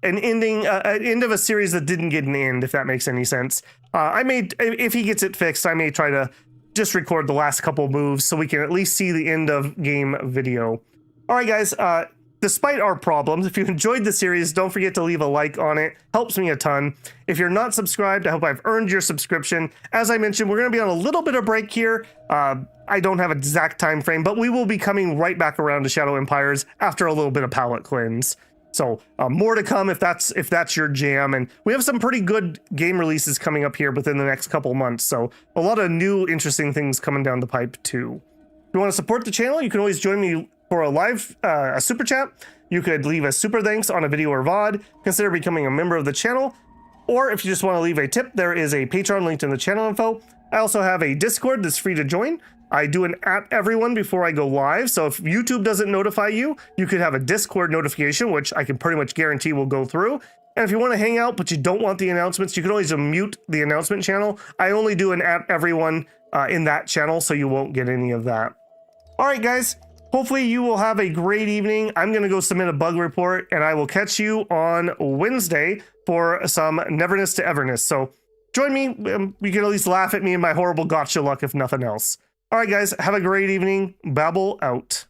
end of a series that didn't get an end, if that makes any sense. If he gets it fixed, I may try to just record the last couple moves so we can at least see the end of game video. All right, guys, despite our problems, if you enjoyed the series, don't forget to leave a like on it. Helps me a ton. If you're not subscribed, I hope I've earned your subscription. As I mentioned, we're going to be on a little bit of break here. I don't have an exact time frame, but we will be coming right back around to Shadow Empires after a little bit of palette cleanse. So more to come if that's your jam. And we have some pretty good game releases coming up here within the next couple months. So a lot of new interesting things coming down the pipe too. If you want to support the channel, you can always join me for a live super chat. You could leave a super thanks on a video or VOD. Consider becoming a member of the channel. Or if you just want to leave a tip, there is a Patreon linked in the channel info. I also have a Discord that's free to join. I do an @everyone before I go live, so if YouTube doesn't notify you, you could have a Discord notification, which I can pretty much guarantee will go through. And if you want to hang out, but you don't want the announcements, you can always mute the announcement channel. I only do an @everyone in that channel, so you won't get any of that. All right, guys, hopefully you will have a great evening. I'm going to go submit a bug report, and I will catch you on Wednesday for some Neverness to Everness. So join me. You can at least laugh at me and my horrible gotcha luck, if nothing else. All right, guys, have a great evening. Babel out.